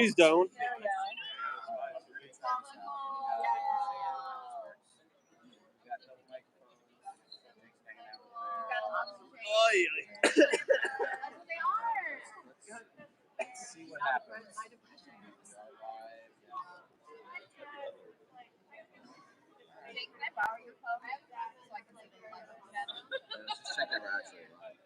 Please don't. Oh, yeah. Let's see what happens. Can I borrow your phone so I can see the live chat? Let's just check that we're actually live.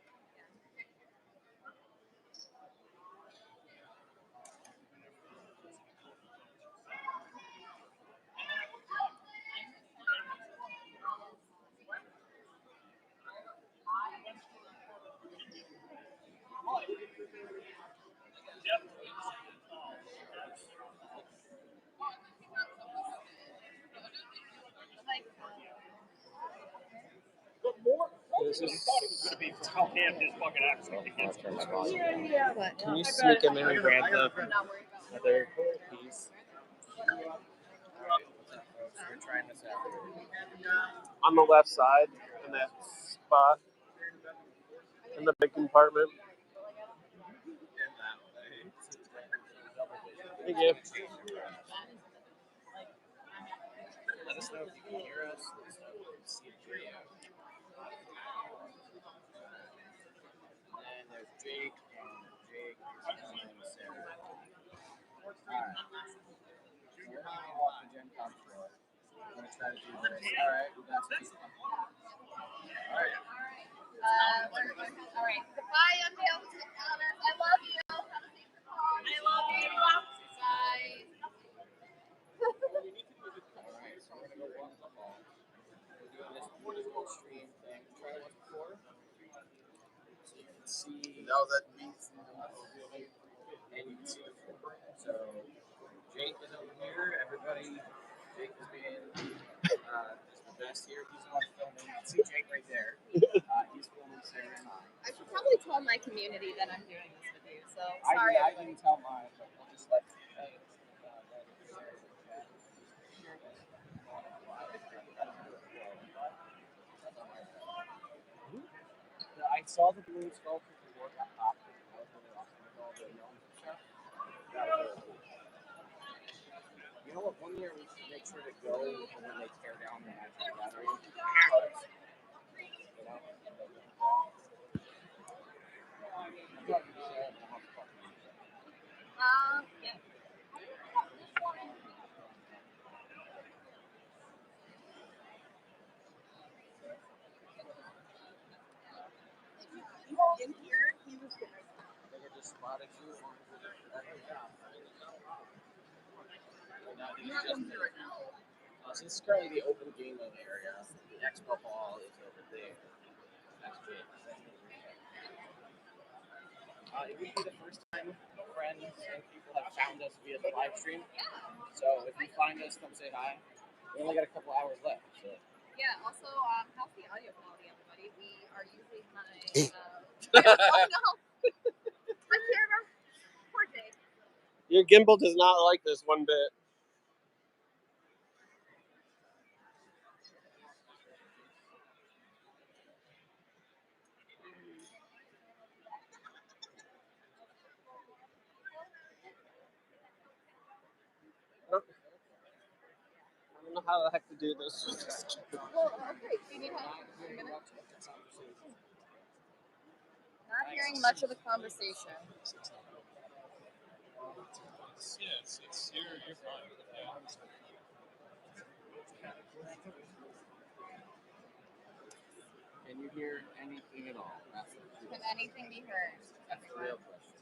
This is how camp his fucking accent. Yeah, but Can you sneak in there and grab the other piece? We're trying this out. On the left side, in that spot, in the big compartment. Thank you. Let us know if you can hear us. Let us know if you can see the video. And there's Jake, and Sarah. Alright. So we're going to walk the GenCon floor. We're going to try to do this. Alright, that's it. Alright. Alright. Goodbye, Unveiled Honors. I love you. Have a safe call. I love you. Bye. Alright, so we're going to go walk the hall. We're doing this beautiful stream thing. Try it once before. So you can see. Now that means. And you can see the floor. So Jake is over here. Everybody, Jake is being is the best here. He's the one filming. You can see Jake right there. He's filming Sarah and I. I should probably tell my community that I'm doing this with you, so sorry. I didn't tell mine, but we'll just let I saw the balloon sculpture before it got popped. That was really awesome with all the gnomes and stuff. That was really cool. You know what? One year we should make sure to go when they tear down the Magic Gathering. Yeah. In here, he was good. They had just spotted you on the so this is currently the open gaming area. The Expo hall is over there. That's it. It would be the first time friends and people have found us via the live stream. So if you find us, come say hi. We only got a couple hours left. So. Yeah, also, how's the audio quality, everybody? We are using my, oh no! My camera. Poor Jake. Your gimbal does not like this one bit. I don't know how the heck to do this. Well, okay, do you need help? Not hearing much of the conversation. You're fine. Can you hear anything at all? Can anything be heard? That's the real question.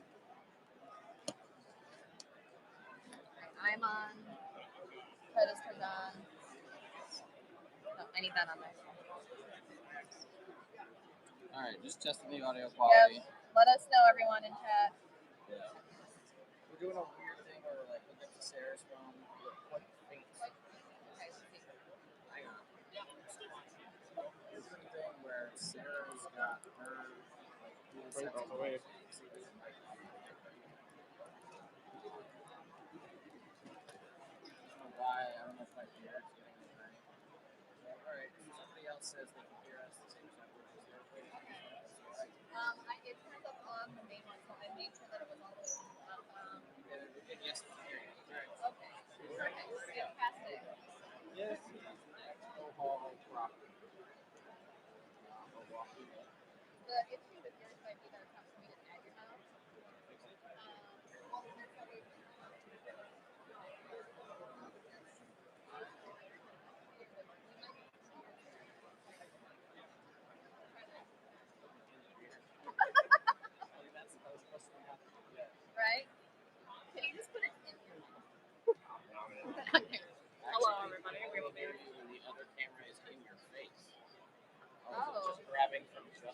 I'm on. Credits turned on. No, I need that on there. Alright, just testing the audio quality. Yep. Let us know, everyone in chat. Yeah. We're doing a weird thing where we're like looking at Sarah's phone. We're quite faint. Okay, let's see. Hang on. We're doing a thing where Sarah's got her like dual sets of Wait. Why? I don't know if my beard's getting it right. Alright, somebody else says they can hear us the same time. It turns up on the main one, so I made sure that it was all the way up. Yes,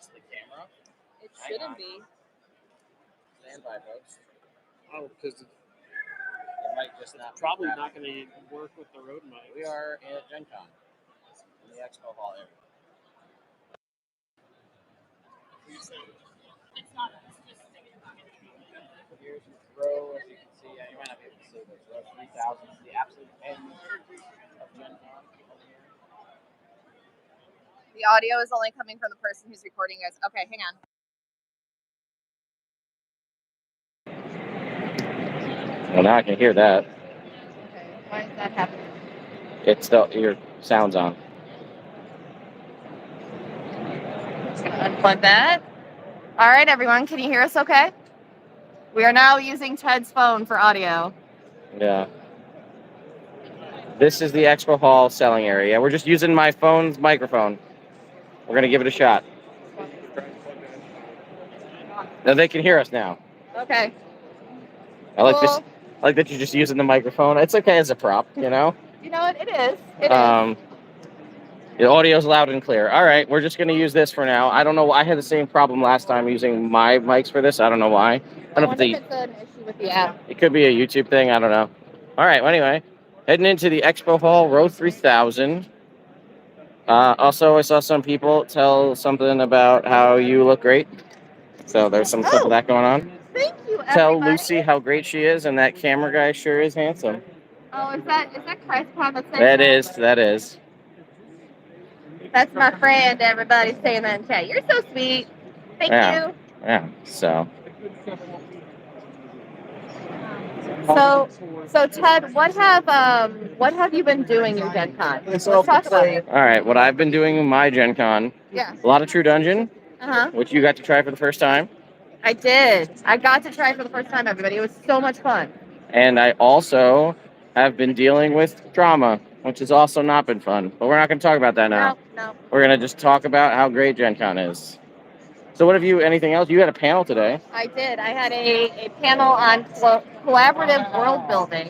adjust the camera. It shouldn't be. Stand by, folks. Oh, because It might just not. probably not going to work with the road mic. We are at GenCon in the Expo Hall area. Here's your row, as you can see. You might not be able to see this. Row 3000 is the absolute end of GenCon over here. The audio is only coming from the person who's recording us. Okay, hang on. Well, now I can hear that. Okay, why is that happening? It's still your sound's on. Just gonna unplug that. All right, everyone, can you hear us okay? We are now using Ted's phone for audio. Yeah. This is the Expo Hall selling area. We're just using my phone's microphone. We're gonna give it a shot. Now they can hear us now. Okay. I like this. I like that you're just using the microphone. It's okay as a prop, you know. You know what? It is. It is. The audio's loud and clear. All right, we're just gonna use this for now. I don't know. I had the same problem last time using my mics for this. I don't know why. I don't know if it's an issue with the app. it could be a YouTube thing. I don't know. All right. Well, anyway, heading into the Expo Hall, row 3000. Also, I saw some people tell something about how you look great. So there's some stuff of that going on. Thank you, everybody. Tell Lucy how great she is, and that camera guy sure is handsome. Oh, is that Christ Pod that's saying That is. That's my friend, everybody saying that in chat. You're so sweet. Thank you. Yeah. So Ted, what have you been doing in GenCon? Let's talk about it. all right, what I've been doing in my Gen Con, Yeah. a lot of True Dungeon, Uh-huh. which you got to try for the first time. I did. I got to try it for the first time, everybody. It was so much fun. And I also have been dealing with drama, which has also not been fun. But we're not going to talk about that now. No. We're going to just talk about how great Gen Con is. So what have you, anything else? You had a panel today. I did. I had a panel on collaborative world building,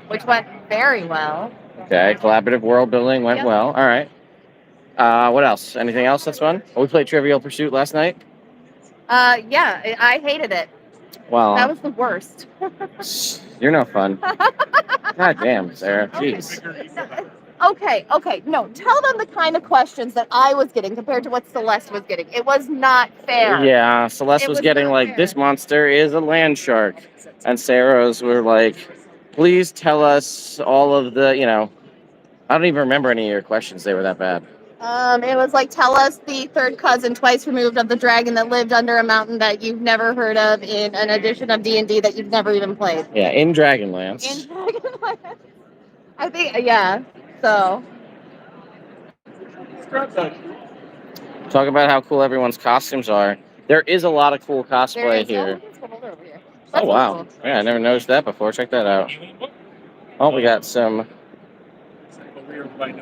which went very well. Okay, collaborative world building went well. All right. What else? Anything else that's fun? We played Trivial Pursuit last night. Yeah, I hated it. Well, that was the worst. You're no fun. God damn, Sarah. Jeez. Okay. No, tell them the kind of questions that I was getting compared to what Celeste was getting. It was not fair. Yeah, Celeste was getting like, fair. This monster is a land shark. And Sarah's were like, please tell us all of the, I don't even remember any of your questions. They were that bad. It was like, tell us the third cousin twice removed of the dragon that lived under a mountain that you've never heard of in an edition of D&D that you've never even played. Yeah, in Dragonlance. In Dragonlance. I think, yeah, so. Talk about how cool everyone's costumes are. There is a lot of cool cosplay here. Oh, wow. Cool. Yeah, I never noticed that before. Check that out. Oh, we got some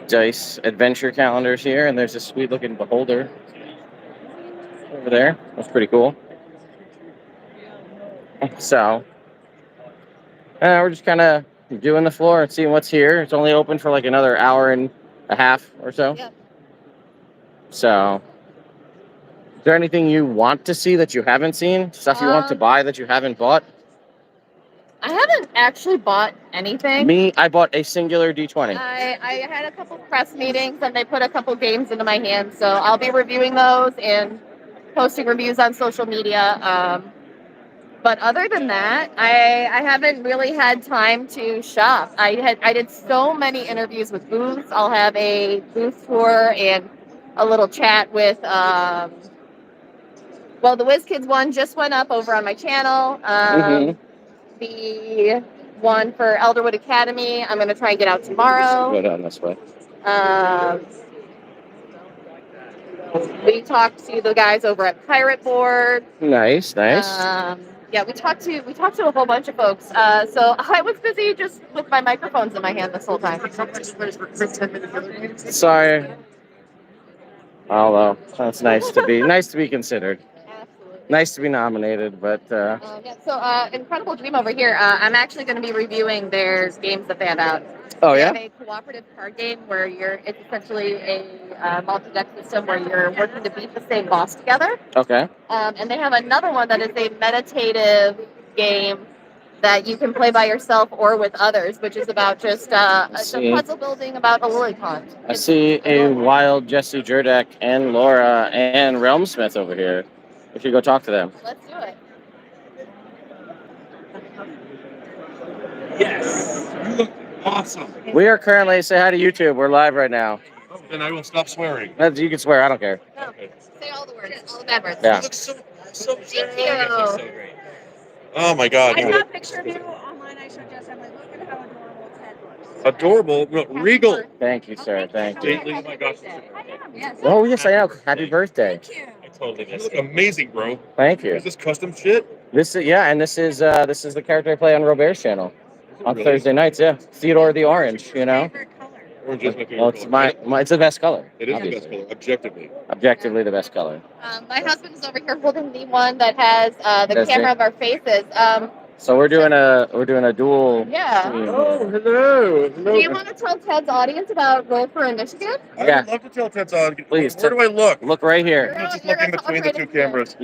dice adventure calendars here, and there's a sweet looking beholder over there. That's pretty cool. So we're just kind of doing the floor and seeing what's here. It's only open for like another hour and a half or so. Yep. So is there anything you want to see that you haven't seen? Stuff you want to buy that you haven't bought? I haven't actually bought anything. Me, I bought a singular D20. I had a couple press meetings and they put a couple games into my hands, so I'll be reviewing those and posting reviews on social media. But other than that, I haven't really had time to shop. I did so many interviews with booths. I'll have a booth tour and a little chat with. The WizKids one just went up over on my channel. The one for Elderwood Academy, I'm going to try and get out tomorrow. Go down this way. We talked to the guys over at Pirate Board. Nice. Yeah, we talked to a whole bunch of folks. So I was busy just with my microphones in my hand this whole time. Sorry. Although that's nice to be considered. Absolutely. Nice to be nominated, but Yeah, so Incredible Dream over here. I'm actually going to be reviewing their games that they have out. oh They yeah, have a cooperative card game where it's essentially a multi-deck system where you're working to beat the same boss together. okay. And they have another one that is a meditative game that you can play by yourself or with others, which is about just some see. puzzle building about a lily pond. I see a wild Jesse Jurdek and Laura and Realmsmith over here. We should go talk to them. Let's do it. Yes, you look awesome. We are currently, say hi to YouTube. We're live right now. Then I will stop swearing. You can swear. I don't care. No, say all the words, all the bad words. Yeah. You look so awesome. Thank You guys look you. so great. Oh my God. I you saw a look picture of you online. I showed Jess. I'm like, look at how adorable Ted looks. adorable. No, regal. Thank you, sir. Thank you. Stately. Oh my gosh. I am, yes. Oh yes, I know. Happy birthday. Thank you. I totally missed it. You look amazing, bro. Thank you. Is this custom shit? This is and this is the character I play on Robert's channel on Really? Thursday nights. Yeah, Theodore the Orange. You know. Favorite color? Orange is my favorite Well, it's color. it's the best color. It is the obviously. best color, objectively. Objectively, the best color. My husband's over here holding the one that has the That's camera it. of our faces. So we're doing a dual. Yeah. stream. Oh, hello. Do you want to tell Ted's audience about Roll for Initiative? I Yeah. would love to tell Ted's on. Please, Where do I look? Look right here. I'm just You're looking gonna talk between right the two into it. cameras.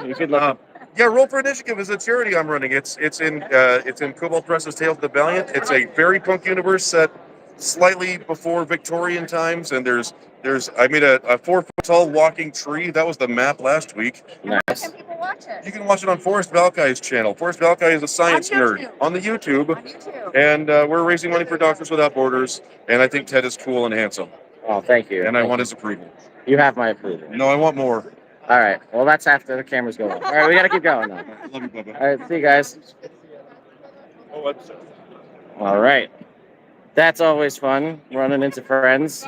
You could look. Yeah, Roll for Initiative is a charity I'm running. It's in Cobalt Press's Tales of the Valiant. It's a very punk universe set slightly before Victorian times, and there's I made a 4 foot tall walking tree. That was the map last week. Where Nice. can people watch it? You can watch it on Forrest Valkai's channel. Forrest Valkai is a science nerd on the YouTube, On YouTube. and we're raising money for Doctors Without Borders. And I think Ted is cool and handsome, Oh, thank you. and I Thank want you. his approval. You have my approval. No, I want more. All right. Well, that's after the cameras go off. All right, we gotta keep going now. Love you, Bubba. All right, see you guys. Oh, I'm sorry. All right. That's always fun, running into friends.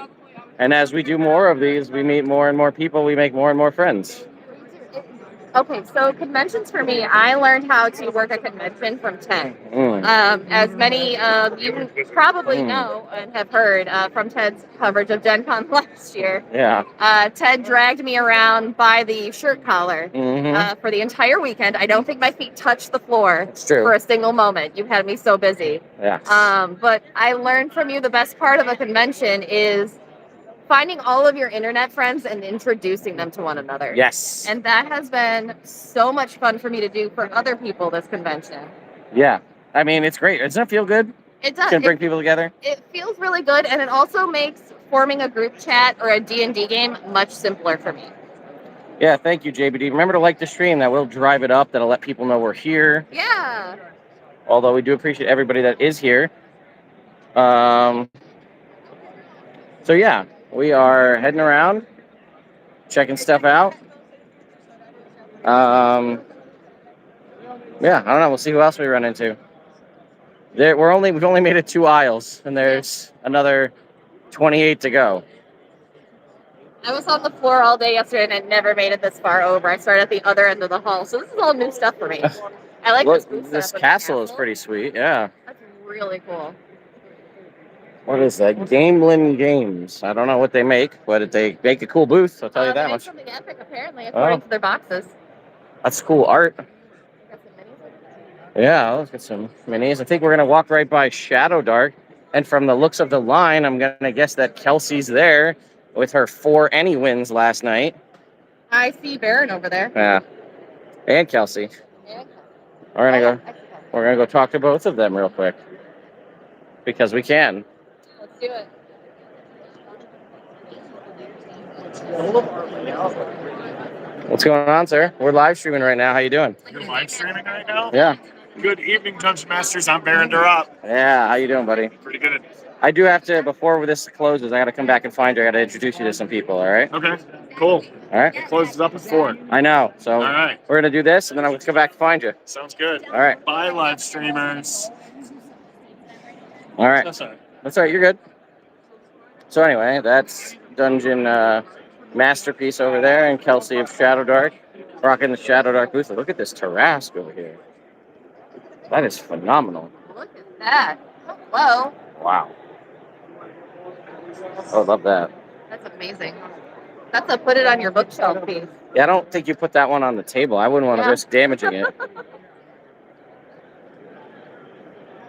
And as we do more of these, we meet more and more people. We make more and more friends. Okay, so conventions for me, I learned how to work a convention from Ted. Mm. As many of you probably know and have heard from Ted's coverage of GenCon last year, Yeah. Ted dragged me around by the shirt collar Mm-hmm. for the entire weekend. I don't think my feet touched the floor It's true. for a single moment. You've had me so busy. Yeah. But I learned from you the best part of a convention is finding all of your internet friends and introducing them to one another. Yes. And that has been so much fun for me to do for other people this convention. Yeah. I mean, it's great. Doesn't it feel good? It does. Can bring people together. It feels really good, and it also makes forming a group chat or a D&D game much simpler for me. Yeah. Thank you, JBD. Remember to like the stream. That will drive it up. That'll let people know we're here. Yeah. Although we do appreciate everybody that is here. So yeah, we are heading around, checking stuff out. Yeah, I don't know. We'll see who else we run into. We've only made it 2 aisles, and there's another 28 to go. I was on the floor all day yesterday, and I never made it this far over. I started at the other end of the hall, so this is all new stuff for me. I like Look, this booth this setup with the castle is pretty sweet. Yeah. That's really cool. What is that? Gamelin Games. I don't know what they make, but they make a cool booth. I'll tell you They that made much. something epic, apparently, according to their boxes. That's cool art. Got some minis. Yeah, let's get some minis. I think we're gonna walk right by Shadow Dark, and from the looks of the line, I'm gonna guess that Kelsey's there with her 4 any wins last night. I see Baron over there. Yeah, and Kelsey. Yeah. We're gonna go talk to both of them real quick because we can. Let's do it. What's going on, sir? We're live streaming right now. How you doing? You're live streaming right now? Yeah. Good evening, Dungeon Masters. I'm Baron Durop. Yeah. How you doing, buddy? Pretty good. I do have to, before this closes, I got to come back and find you. I got to introduce you to some people. All right. Okay, cool. All right. It closes up at 4. I know. So All right. we're gonna do this, and then I'm gonna come back and find you. Sounds good. All right. Bye, live streamers. All right. That's all right. That's all right. You're good. So anyway, that's Dungeon Masterpiece over there, and Kelsey of Shadow Dark, rocking the Shadow Dark booth. Look at this Tarrasque over here. That is phenomenal. Look at that. Hello. Wow. Oh, love that. That's amazing. That's a put it on your bookshelf piece. Yeah, I don't think you put that one on the table. I wouldn't want to Yeah. risk damaging it.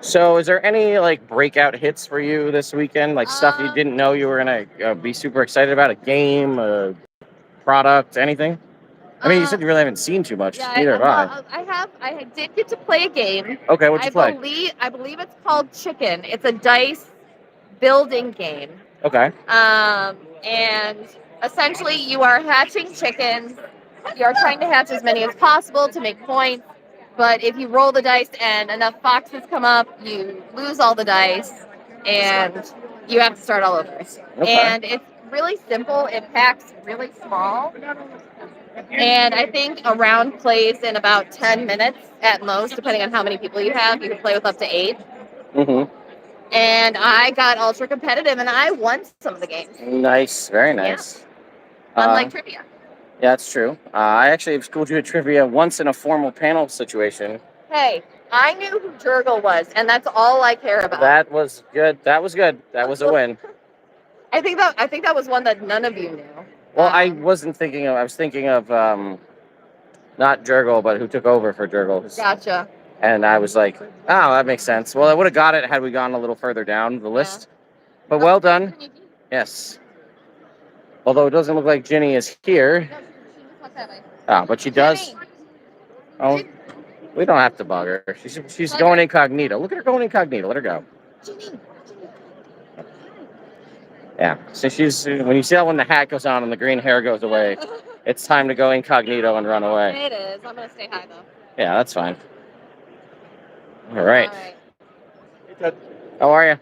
So, is there any like breakout hits for you this weekend? Like stuff you didn't know you were gonna be super excited about? A game, a product, anything? I mean, you said you really haven't seen too much. Yeah, Neither have I. I did get to play a game. Okay, what'd you play? I believe it's called Chicken. It's a dice building game. Okay. And essentially you are hatching chickens. You are trying to hatch as many as possible to make points. But if you roll the dice and enough foxes come up, you lose all the dice and you have to start all over. Okay. And it's really simple. It packs really small. And I think a round plays in about 10 minutes at most, depending on how many people you have. You can play with up to 8. Mm-hmm. And I got ultra competitive and I won some of the games. Nice, very nice. Unlike trivia. Yeah, that's true. I actually have schooled you at trivia once in a formal panel situation. Hey, I knew who Jurgle was, and that's all I care about. That was good. That was good. That was a win. I think that was one that none of you knew. Well, I wasn't thinking of. I was thinking of not Jurgle, but who took over for Jurgle. Gotcha. And I was like, oh, that makes sense. Well, I would have got it had we gone a little further down the list. But well done. Yes. Although it doesn't look like Ginny is here. Oh, but she does. Oh, we don't have to bug her. She's going incognito. Look at her going incognito. Let her go. Yeah. So when you see that when the hat goes on and the green hair goes away, it's time to go incognito and run away. It is. I'm gonna stay high though. Yeah, that's fine. All right. How are you?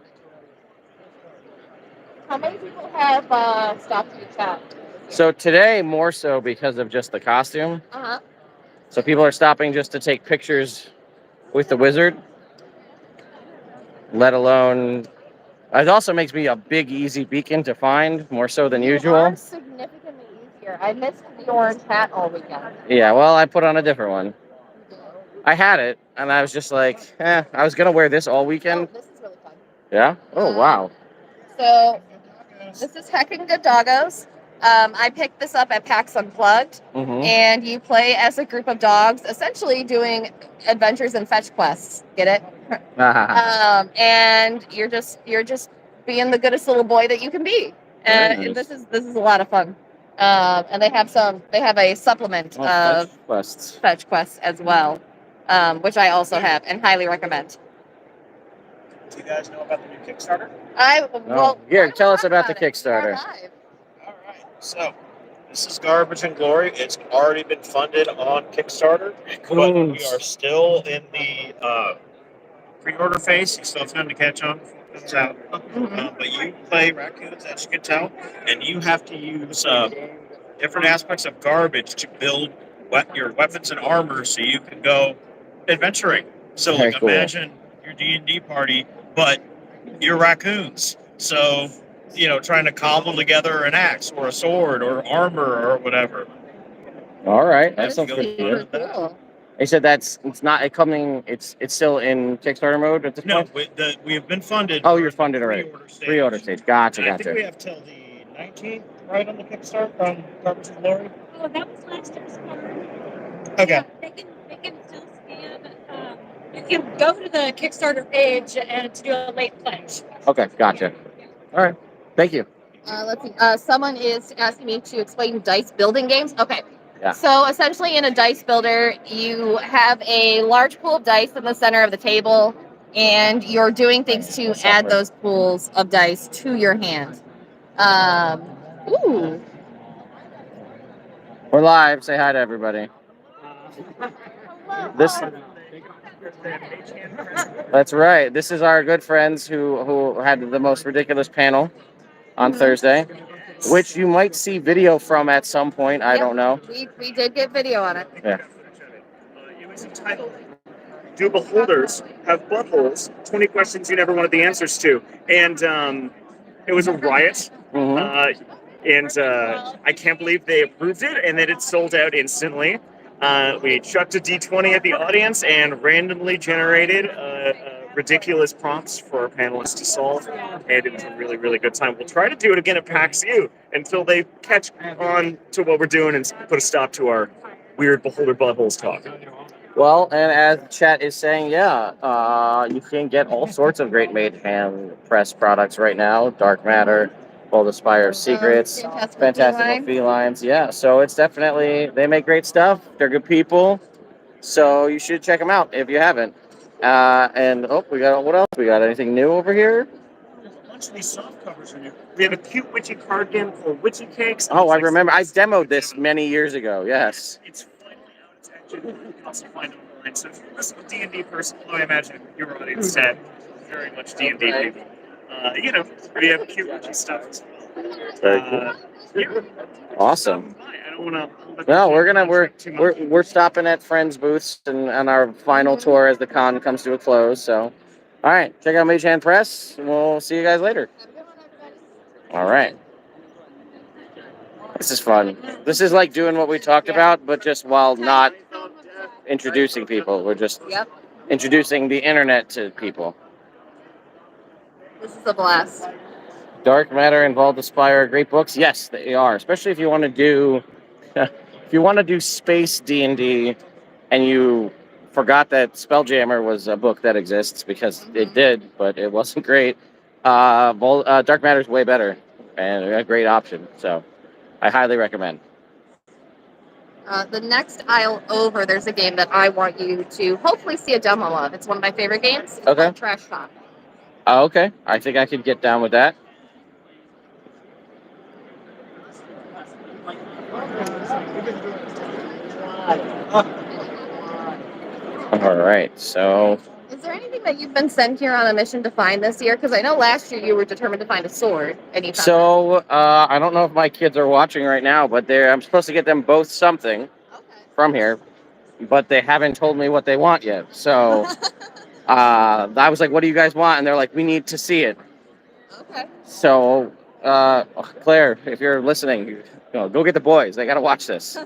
How many people have stopped your chat? So today, more so because of just the costume. Uh-huh. So people are stopping just to take pictures with the wizard. Let alone, it also makes me a big, easy beacon to find, more so than usual. Are significantly easier. I missed the orange hat all weekend. Yeah, well, I put on a different one. I had it, and I was just like, I was going to wear this all weekend. Oh, this is really fun. Yeah? Oh, wow. So, this is Heckin' Good Doggos. I picked this up at PAX Unplugged, and you play as a group of dogs, essentially doing adventures and fetch quests. Get it? And you're just being the goodest little boy that you can be. And this is a lot of fun. And they have a supplement of fetch quests as well, which I also have and highly recommend. Do you guys know about the new Kickstarter? Here, tell us about the Kickstarter. All right. So, this is Garbage and Glory. It's already been funded on Kickstarter, but we are still in the pre-order phase. You still have time to catch on before it comes out. But you play raccoons, as you can tell, and you have to use different aspects of garbage to build your weapons and armor so you can go adventuring. So, Very cool. Imagine your D&D party, but you're raccoons. So, trying to cobble together an axe or a sword or armor or whatever. All right, That's that's something super cool. They said it's still in Kickstarter mode at this No, point? we have been funded. Oh, you're funded already. Pre-order stage. Gotcha. I think we have till the 19th, right, on the Kickstarter on Garbage and Glory. Oh, that was last year's card. Okay. Yeah, they can still scan. You can go to the Kickstarter page and to do a late pledge. Okay, gotcha. All right, thank you. Let's see. Someone is asking me to explain dice building games. Okay. Yeah. So essentially in a dice builder, you have a large pool of dice in the center of the table, and you're doing things to add those pools of dice to your hand. We're live. Say hi to everybody. That's right. This is our good friends who had the most ridiculous panel on Thursday, which you might see video from at some point. I don't know. We did get video on it. Yeah. It was entitled, "Do Beholders Have Buttholes? 20 Questions You Never Wanted the Answers to." And it was a riot. And I can't believe they approved it and that it sold out instantly. We chucked a D20 at the audience and randomly generated a ridiculous prompts for our panelists to solve, and it was a really, really good time. We'll try to do it again at PAX U until they catch on to what we're doing and put a stop to our weird beholder buttholes talk. Well, and as the chat is saying, you can get all sorts of great made hand press products right now. Dark Matter, Bold Aspire Secrets, Fantastical Felines. Yeah, so it's definitely, they make great stuff. They're good people. So you should check them out if you haven't. What else? We got anything new over here? A bunch of these soft covers are new. We have a cute witchy card game called Witchy Cakes. Oh, I remember. I demoed this many years ago. Yes. It's finally out. It's actually you can also find online. So if you're a D&D person, although I imagine your audience said very much D&D people, we have cute witchy stuff as well. Very cool. Yeah. Awesome. I don't want to. No, we're stopping at friends' booths and on our final tour as the con comes to a close. So, all right, check out Mage Hand Press, and we'll see you guys later. All right. This is fun. This is like doing what we talked about, but just while not introducing people. We're just introducing the internet to people. This is a blast. Dark Matter and Vault Aspire are great books. Yes, they are. Especially if you want to do space D&D and you forgot that Spelljammer was a book that exists, because it did, but it wasn't great. Dark Matter is way better and a great option. So I highly recommend. The next aisle over, there's a game that I want you to hopefully see a demo of. It's one of my favorite games. It's called Trash Talk. Okay. I think I could get down with that. All right, so... Is there anything that you've been sent here on a mission to find this year? Because I know last year you were determined to find a sword, and you found it. I don't know if my kids are watching right now, but I'm supposed to get them both something from here, but they haven't told me what they want yet. So I was like, what do you guys want? And they're like, we need to see it. Okay. So, Claire, if you're listening, go get the boys. They got to watch this.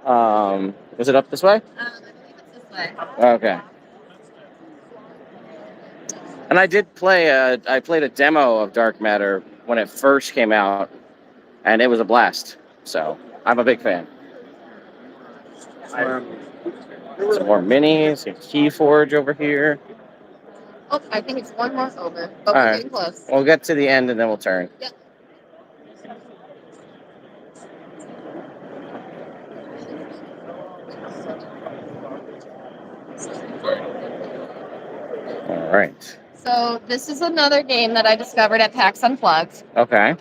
Was it up this way? I believe it's this way. Okay. And I did I played a demo of Dark Matter when it first came out, and it was a blast. So, I'm a big fan. Some more minis, a Keyforge over here. Oh, I think it's one more over, but we're getting close. We'll get to the end and then we'll turn. Yep. All right. So this is another game that I discovered at PAX Unplugged. Okay.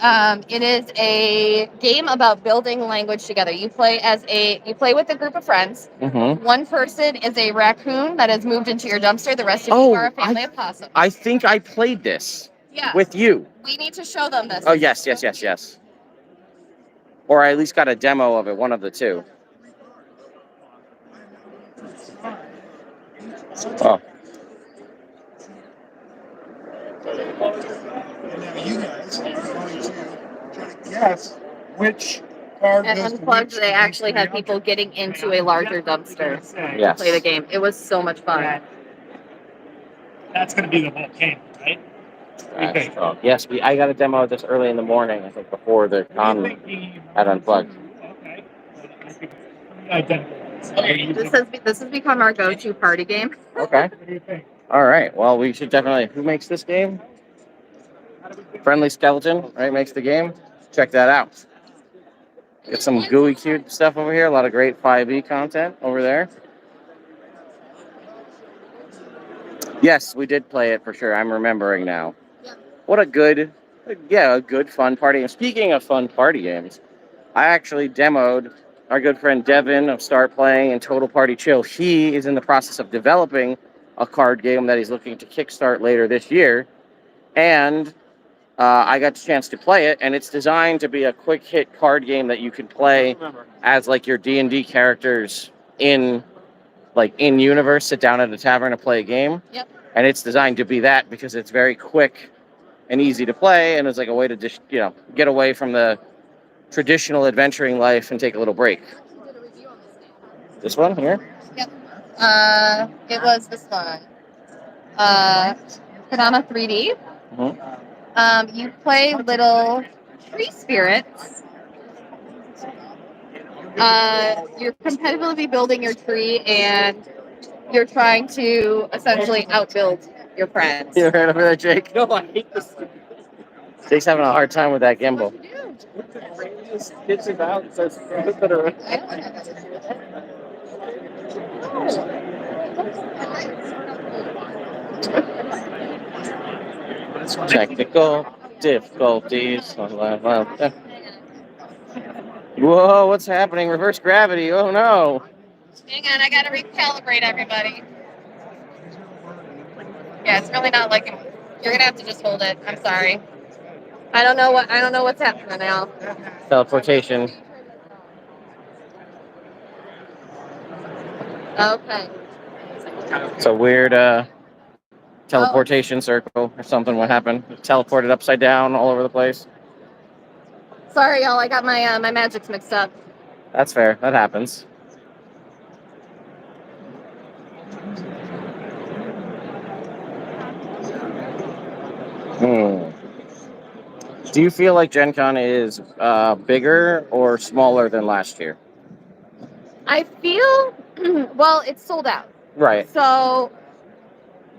It is a game about building language together. You play with a group of friends. Mm-hmm. One person is a raccoon that has moved into your dumpster. The rest of you are a family of possums. I think I played this with you. We need to show them this. Oh, yes. Or I at least got a demo of it, one of the two. Oh. And now you guys are going to try to guess which card At Unplugged, they actually had people getting into a larger dumpster to play the game. It was so much fun. That's going to be the whole game, right? Yes, I got a demo of this early in the morning, I think, before the con at Unplugged. Okay. This has become our go-to party game. Okay. All right. Well, we should definitely... Who makes this game? Friendly Skeleton, right, makes the game. Check that out. Get some gooey cute stuff over here. A lot of great 5e content over there. Yes, we did play it for sure. I'm remembering now. What a good fun party game. Speaking of fun party games, I actually demoed our good friend Devin of Start Playing and Total Party Chill. He is in the process of developing a card game that he's looking to kickstart later this year. And I got the chance to play it, and it's designed to be a quick hit card game that you can play as like your D&D characters in universe, sit down at a tavern and play a game. Yep. And it's designed to be that because it's very quick and easy to play, and it's like a way to just, get away from the traditional adventuring life and take a little break. This one here? Yep. It was this one. Kodama 3D. Mhm. You play little tree spirits. You're competitively building your tree, and you're trying to essentially outbuild your friends. You heard over there, Jake? No, I hate this. Jake's having a hard time with that gimbal. Technical difficulties. Whoa, what's happening? Reverse gravity. Oh no. Hang on, I gotta recalibrate everybody. Yeah, it's really not like you're gonna have to just hold it. I'm sorry. I don't know what's happening now. Teleportation. Okay. It's a weird teleportation circle or something. What happened? Teleported upside down all over the place. Sorry, y'all. I got my magics mixed up. That's fair. That happens. Do you feel like GenCon is bigger or smaller than last year? I feel well, it's sold out. Right. So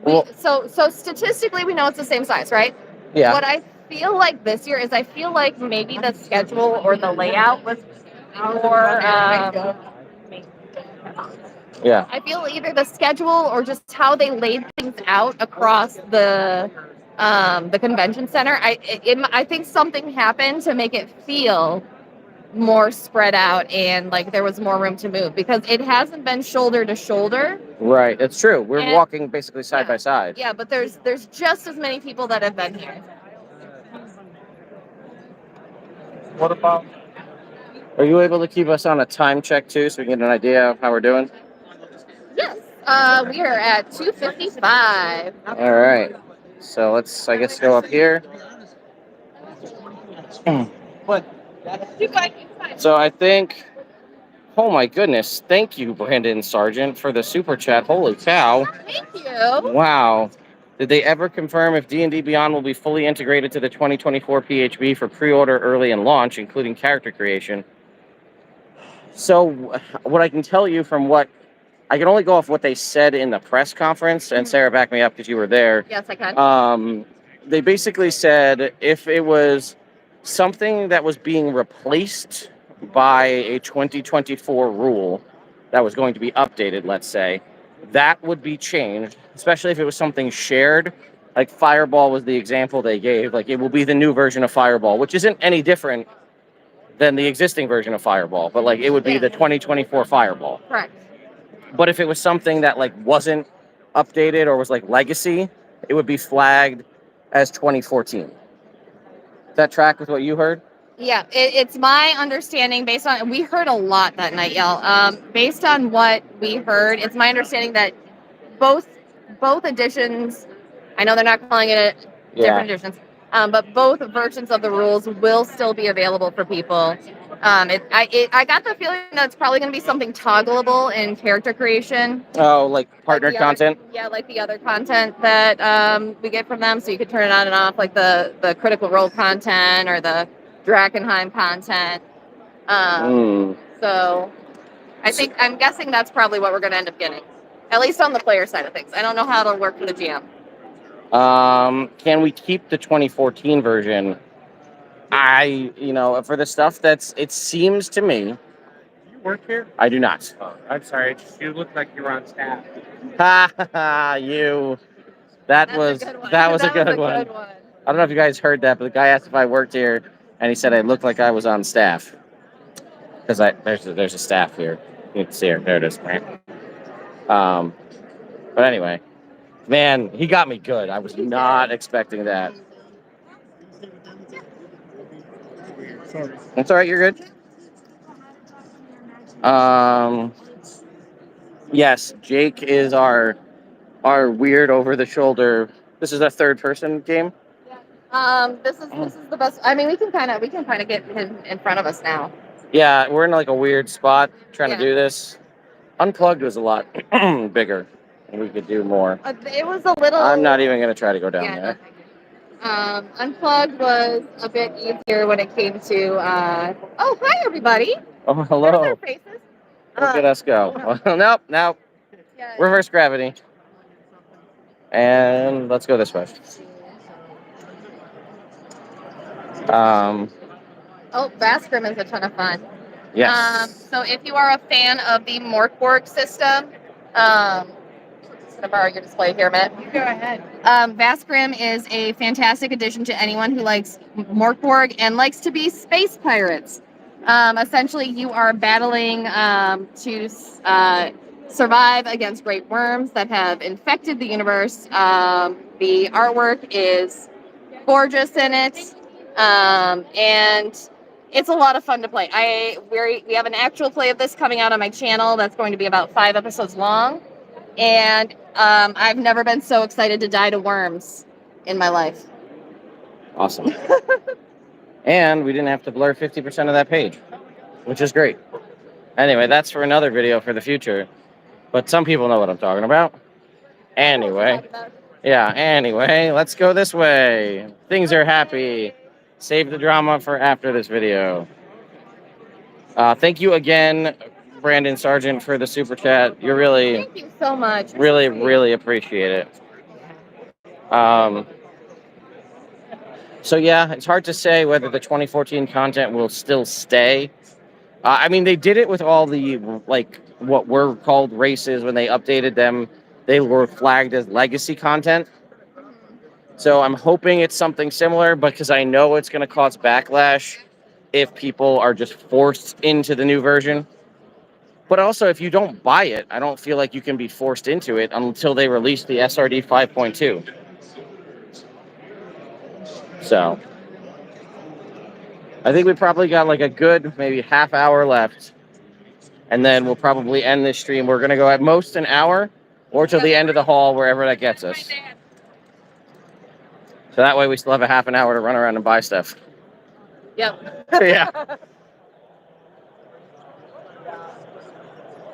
Well- so statistically we know it's the same size, right? Yeah. What I feel like this year is I feel like maybe the schedule or the layout was more Yeah. I feel either the schedule or just how they laid things out across the convention center. I think something happened to make it feel more spread out and like there was more room to move because it hasn't been shoulder to shoulder. Right. It's true. We're And- walking basically side by side. Yeah, but there's just as many people that have been here. What about? Are you able to keep us on a time check too, so we can get an idea of how we're doing? Yes. We are at 2:55. All right. So let's, I guess, go up here. So I think, oh my goodness, thank you, Brandon Sargent, for the super chat. Holy cow. Thank you. Wow. Did they ever confirm if D&D Beyond will be fully integrated to the 2024 PHB for pre-order, early, and launch, including character creation? So what I can tell you from what, I can only go off what they said in the press conference, and Sarah, back me up because you were there. Yes, I can. They basically said if it was something that was being replaced by a 2024 rule that was going to be updated, let's say, that would be changed, especially if it was something shared. Like Fireball was the example they gave. Like it will be the new version of Fireball, which isn't any different than the existing version of Fireball, but like it would be the 2024 Fireball. Correct. But if it was something that like wasn't updated or was like legacy, it would be flagged as 2014. Does that track with what you heard? Yeah, it's my understanding based on we heard a lot that night, y'all. Based on what we heard, it's my understanding that both editions. I know they're not calling it different editions, but both versions of the rules will still be available for people. I got the feeling that it's probably going to be something toggleable in character creation. Oh, like partnered Like content? Yeah, like the other content that we get from them, so you could turn it on and off, like the Critical Role content or the Drakenheim content. So I'm guessing that's probably what we're going to end up getting, at least on the player side of things. I don't know how it'll work for the GM. Can we keep the 2014 version? For the stuff it seems to me. You work here? I do not. Oh, I'm sorry. You look like you're on staff. Ha ha ha! That was a good one. I don't know if you guys heard that, but the guy asked if I worked here, and he said I looked like I was on staff. Because there's a staff here. You can see her. There it is. But anyway, man, he got me good. I was not expecting that. That's all right. You're good. Yes, Jake is our weird over the shoulder. This is a third person game. This is the best. I mean, we can kind of get him in front of us now. Yeah, we're in like a weird spot trying to do this. Unplugged was a lot bigger. we could do more. It was a little. I'm not even going to try to go down Yeah, there. Unplugged was a bit easier when it came to. Oh, hi everybody. Oh, There's hello. our faces. Look at us go. Nope. Yeah. Reverse gravity. And let's go this way. Oh, Vaskrim is a ton of fun. Yes. So if you are a fan of the Morkborg system, I'm just gonna borrow your display here, Matt. Go ahead. Vaskrim is a fantastic addition to anyone who likes Morkborg and likes to be space pirates. Essentially, you are battling to survive against great worms that have infected the universe. The artwork is gorgeous in it, and it's a lot of fun to play. We have an actual play of this coming out on my channel that's going to be about 5 episodes long, and I've never been so excited to die to worms in my life. Awesome. And we didn't have to blur 50% of that page, which is great. Anyway, that's for another video for the future. But some people know what I'm talking about. Anyway, let's go this way. Things are happy. Save the drama for after this video. Thank you again, Brandon Sargent, for the super chat. You're really, Thank you so much. really appreciate it. So yeah, it's hard to say whether the 2014 content will still stay. I mean, they did it with all the, like, what were called races when they updated them. They were flagged as legacy content. So I'm hoping it's something similar, because I know it's going to cause backlash if people are just forced into the new version. But also, if you don't buy it, I don't feel like you can be forced into it until they release the SRD 5.2. So I think we probably got like a good maybe half hour left. And then we'll probably end this stream. We're going to go at most an hour or till the end of the hall, wherever that gets us. So that way we still have a half an hour to run around and buy stuff. Yep. Yeah.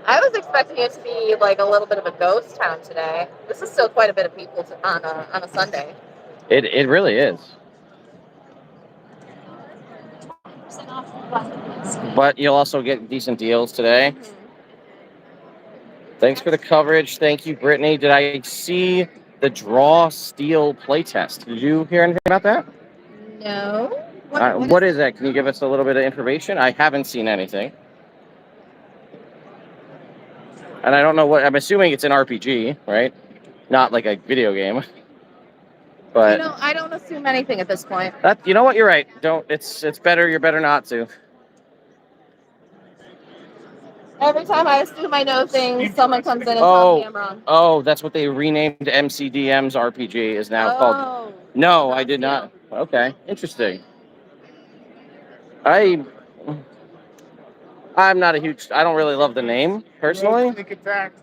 I was expecting it to be like a little bit of a ghost town today. This is still quite a bit of people on a Sunday. It really is. But you'll also get decent deals today. Thanks for the coverage. Thank you, Brittany. Did I see the Draw Steel playtest? Did you hear anything about that? No. What is that? Can you give us a little bit of information? I haven't seen anything. And I don't know what, I'm assuming it's an RPG, right? Not like a video game. But I don't assume anything at this point. you know what? You're right. Don't. It's better. You're better not to. Every time I assume I know things, someone comes in and tells me I'm wrong. Oh, that's what they renamed MCDM's RPG is now called. No, I did not. Okay, interesting. I'm not a huge. I don't really love the name personally.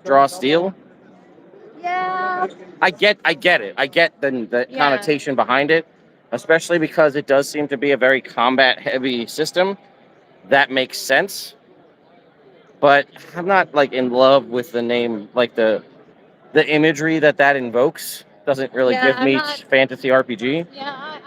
Draw Steel. Yeah. I get it. I get the connotation behind it, especially because it does seem to be a very combat-heavy system. That makes sense. But I'm not like in love with the name, like the imagery that invokes doesn't really give me fantasy RPG. Yeah,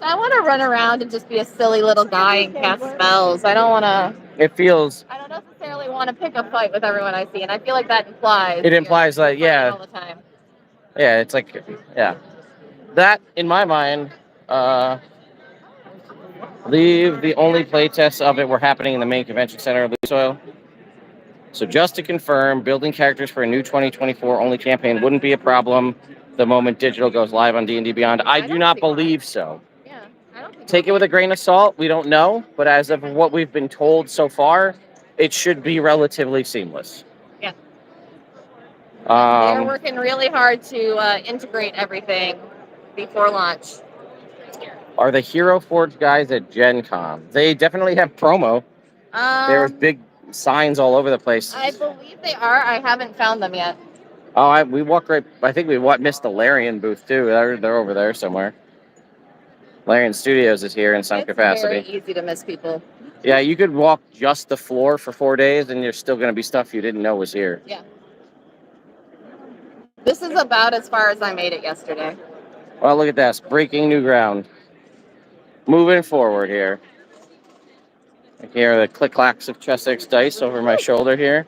I want to run around and just be a silly little guy and cast spells. I don't want to. It feels. I don't necessarily want to pick a fight with everyone I see, and I feel like that implies. It implies like all the time. Yeah, it's like that in my mind. The only playtests of it were happening in the main convention center of Lusoil. So just to confirm, building characters for a new 2024 only campaign wouldn't be a problem the moment digital goes live on D&D Beyond. I do not believe so. Yeah, I don't think Take it with a grain of salt. We don't know, but as of what we've been told so far, it should be relatively seamless. Yeah. They're working really hard to integrate everything before launch. Are the Hero Forge guys at GenCon? They definitely have promo. There's big signs all over the place. I believe they are. I haven't found them yet. Oh, we walked right. I think we missed the Larian booth too. They're over there somewhere. Larian Studios is here in some capacity. It's very easy to miss people. Yeah, you could walk just the floor for 4 days, and you're still going to be stuff you didn't know was here. Yeah. This is about as far as I made it yesterday. Well, look at this. Breaking new ground. Moving forward here. I hear the click-clacks of Chessex dice over my shoulder here.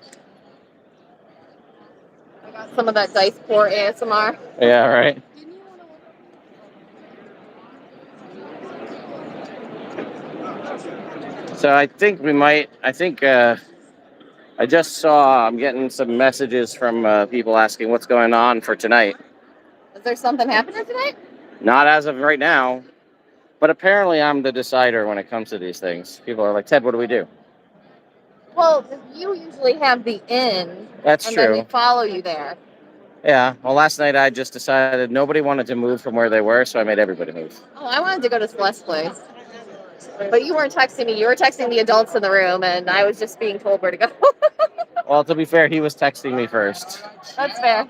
I got some of that dice pour ASMR. Yeah, right. So I think I just saw, I'm getting some messages from people asking what's going on for tonight. Is there something happening tonight? Not as of right now, but apparently I'm the decider when it comes to these things. People are like, Ted, what do we do? Well, you usually have the in, That's and then true. we follow you there. Yeah, well, last night I just decided nobody wanted to move from where they were, so I made everybody move. Oh, I wanted to go to Salisbury. But you weren't texting me. You were texting the adults in the room, and I was just being told where to go. Well, to be fair, he was texting me first. That's fair.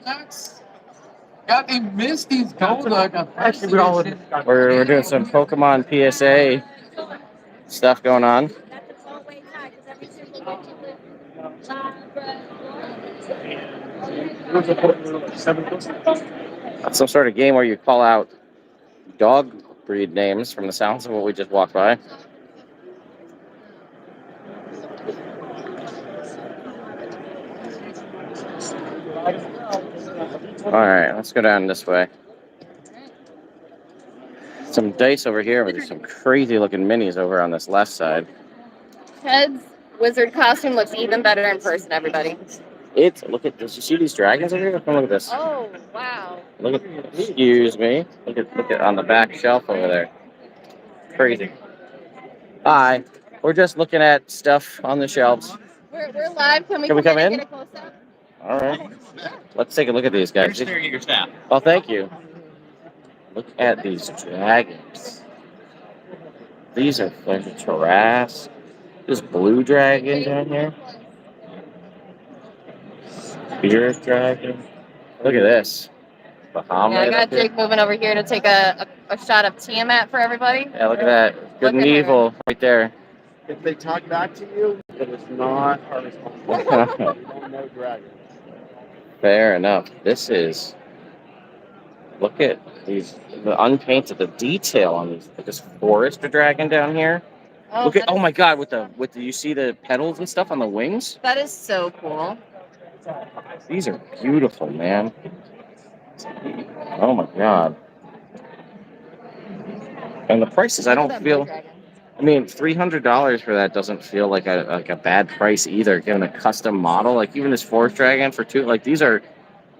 God, they missed these gold. We're doing some Pokemon PSA stuff going on. That's some sort of game where you call out dog breed names from the sounds of what we just walked by. All right, let's go down this way. Some dice over here, but there's some crazy looking minis over on this left side. Ted's wizard costume looks even better in person, everybody. Look at this. You see these dragons over here? Come look at this. Oh, wow. Excuse me. Look at on the back shelf over there. Crazy. Hi. We're just looking at stuff on the shelves. We're live. Can we Can we come in? and get a close-up? All right. Let's take a look at these guys. You're staring at your staff. Oh, thank you. Look at these dragons. These are like a Tarrasque. This blue dragon down here. Spirit dragon. Look at this. Bahamut. Yeah, I got Jake moving over here to take a shot of Tiamat for everybody. Yeah, look at that. Good and Look at evil right there. If they talk back to you, it is not our responsibility. You don't know dragon. Fair enough. Look at the unpainted, the detail on these. Like this forest dragon down here. Oh my God, you see the petals and stuff on the wings? That is so cool. These are beautiful, man. Oh my God. And the prices, I don't feel. I mean, $300 for that doesn't feel like a bad price either. Given a custom model, like even this forest dragon for two, like these are,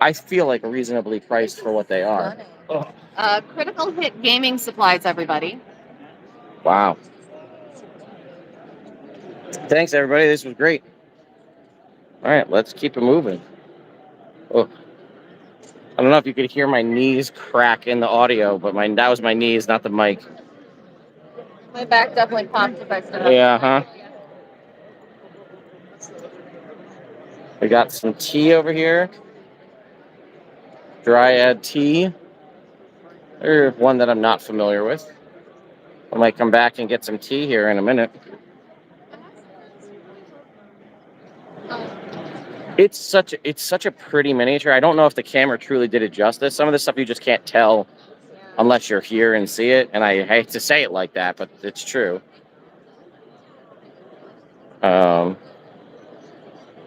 I feel like reasonably priced for what they are. Critical Hit Gaming Supplies, everybody. Wow. Thanks, everybody. This was great. All right, let's keep it moving. Oh, I don't know if you could hear my knees crack in the audio, but that was my knees, not the mic. My back definitely popped if I stood up. Yeah, huh? We got some tea over here. Dryad tea. There's one that I'm not familiar with. I might come back and get some tea here in a minute. It's such a pretty miniature. I don't know if the camera truly did it justice. Some of this stuff you just can't tell unless you're here and see it. And I hate to say it like that, but it's true. So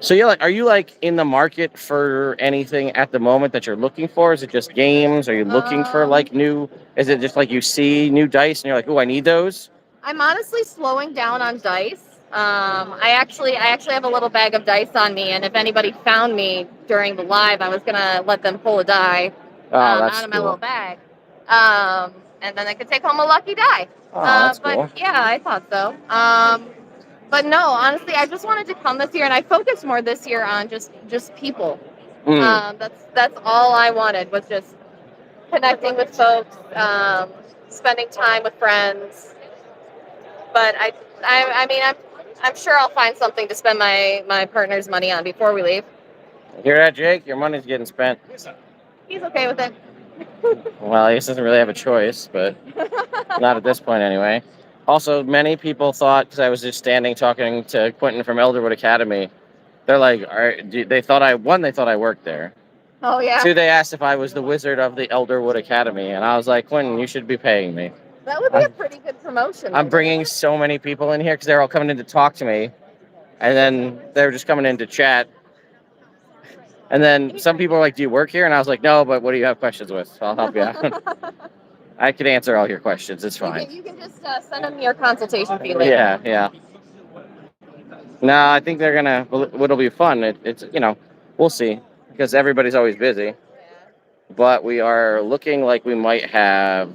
are you like in the market for anything at the moment that you're looking for? Is it just games? Are you looking for like new? Is it just like you see new dice and you're like, oh, I need those? I'm honestly slowing down on dice. I actually have a little bag of dice on me, and if anybody found me during the live, I was gonna let them pull a die out of my little bag, and then I could take home a lucky die. That's but cool. Yeah, I thought so. But no, honestly, I just wanted to come this year, and I focused more this year on just people. That's all I wanted, was just connecting with folks, spending time with friends. But I mean, I'm sure I'll find something to spend my partner's money on before we leave. Hear that, Jake? Your money's getting spent. He's okay with it. Well, he doesn't really have a choice, but not at this point anyway. Also, many people thought, because I was just standing talking to Quentin from Elderwood Academy, they're like, they thought I worked there. Oh yeah. Two, they asked if I was the wizard of the Elderwood Academy, and I was like, Quentin, you should be paying me. That would be a pretty good promotion. I'm bringing so many people in here because they're all coming in to talk to me, and then they're just coming in to chat. And then some people are like, do you work here? And I was like, no, but what do you have questions with? I'll help you out. I can answer all your questions. It's fine. You can just send them your consultation fee later. Yeah, yeah. No, I think they're gonna. It'll be fun. It's we'll see because everybody's always busy. But we are looking like we might have.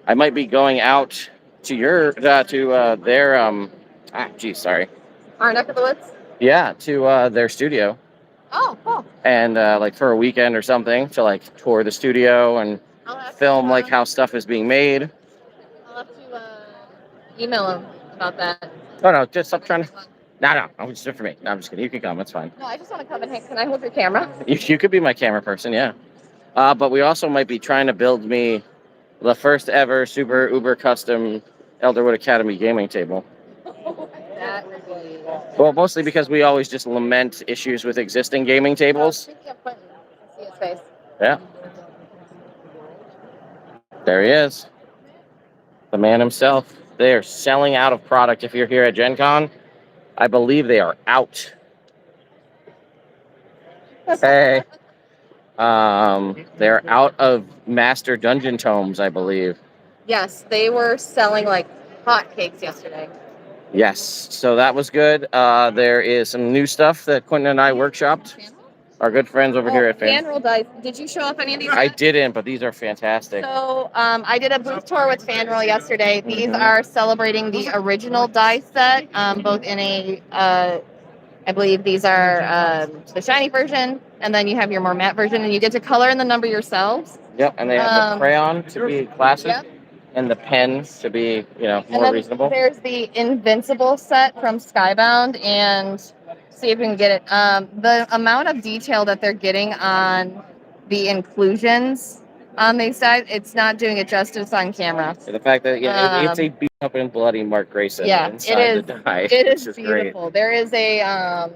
I might be going out to their sorry. Our neck of the woods. Yeah, to their studio. Oh, cool. And like for a weekend or something to like tour the studio and film like how stuff is being made. I'll have to email them about that. Oh no, just stop trying to. No, it's just for me. No, I'm just kidding. You can come. It's fine. No, I just want to come and can I hold your camera? You could be my camera person, yeah. But we also might be trying to build me the first ever super uber custom Elderwood Academy gaming table. That would be. Well, mostly because we always just lament issues with existing gaming tables. Speaking of Quentin, see his face. Yeah. There he is. The man himself. They are selling out of product. If you're here at GenCon, I believe they are out. Hey. They're out of Master Dungeon tomes, I believe. Yes, they were selling like hotcakes yesterday. Yes, so that was good. There is some new stuff that Quentin and I workshopped. Our good friends over here at Fanroll Dice. Did you show off any of these? I didn't, but these are fantastic. So I did a booth tour with Fanroll yesterday. These are celebrating the original dice set, both in a, I believe these are the shiny version, and then you have your more matte version, and you get to color in the number yourselves. Yep, and they have the crayon to be classic, and the pen to be, more reasonable. There's the Invincible set from Skybound, and see if we can get it. The amount of detail that they're getting on the inclusions on these sides, it's not doing it justice on camera. The fact that it's a beat up and bloody Mark Grayson inside the die. It is Great. beautiful. There is a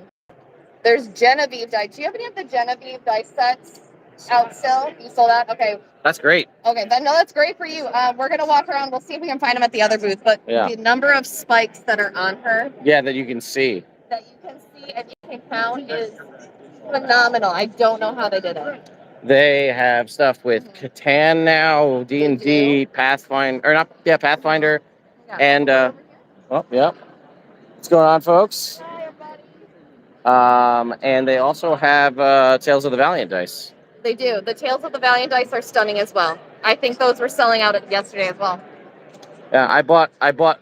there's Genevieve dice. Do you have any of the Genevieve dice sets out still? You sold out? Okay. That's great. Okay, that's great for you. We're gonna walk around. We'll see if we can find them at the other booth. But the number of spikes that are on her. Yeah, that you can see. That you can see and you can count is phenomenal. I don't know how they did it. They have stuff with Catan now, D&D, Pathfinder, Pathfinder, and what's going on, folks? And they also have Tales of the Valiant dice. They do. The Tales of the Valiant dice are stunning as well. I think those were selling out yesterday as well. Yeah, I bought.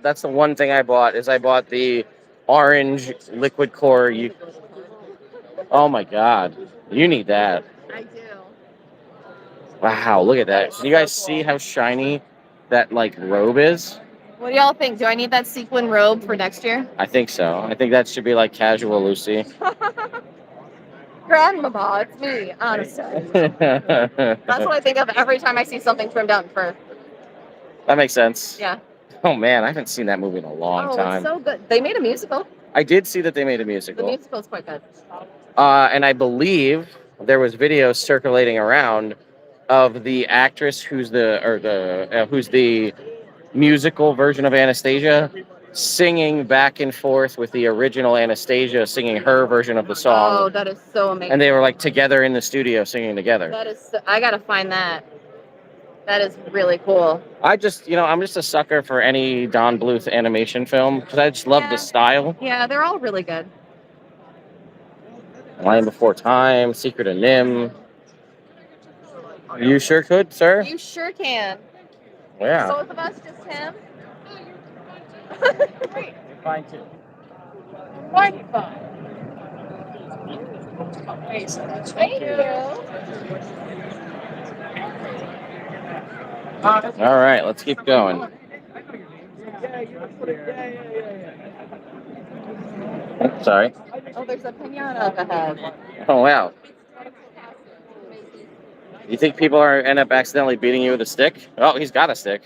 That's the one thing I bought is I bought the orange liquid core. Oh my God, you need that. I do. Wow, look at that. Can you guys see how shiny that robe is? What do y'all think? Do I need that sequin robe for next year? I think so. I think that should be like casual Lucy. Grandmama, it's me, honestly. That's what I think of every time I see something trimmed out in fur. That makes sense. Yeah. Oh man, I haven't seen that movie in a long time. It's so good. They made a musical. I did see that they made a musical. The musical's quite good. And I believe there was videos circulating around of the actress who's the musical version of Anastasia singing back and forth with the original Anastasia singing her version of the song. Oh, that is so amazing. And they were together in the studio singing together. That is I gotta find that. That is really cool. I'm just a sucker for any Don Bluth animation film because I just love the style. Yeah, they're all really good. Lion Before Time, Secret of Nim. You sure could, sir? You sure can. Yeah. Both of us, just him? Great. You're fine too. Mighty fine. Thank you. All right, let's keep going. Sorry. Oh, there's a pinata up ahead. Oh, wow. You think people end up accidentally beating you with a stick? Oh, he's got a stick.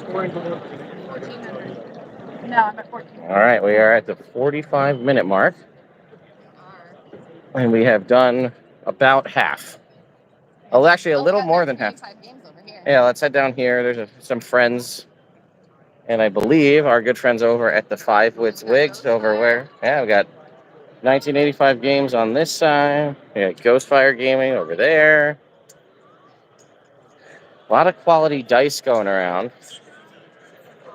No, I'm at 14. All right, we are at the 45-minute mark, and we have done about half. Oh, actually, a little more than half. Yeah, let's head down here. There's some friends, and I believe our good friends over at the Five Wits Wigs over where? Yeah, we got 1985 games on this side. We got Ghostfire Gaming over there. A lot of quality dice going around.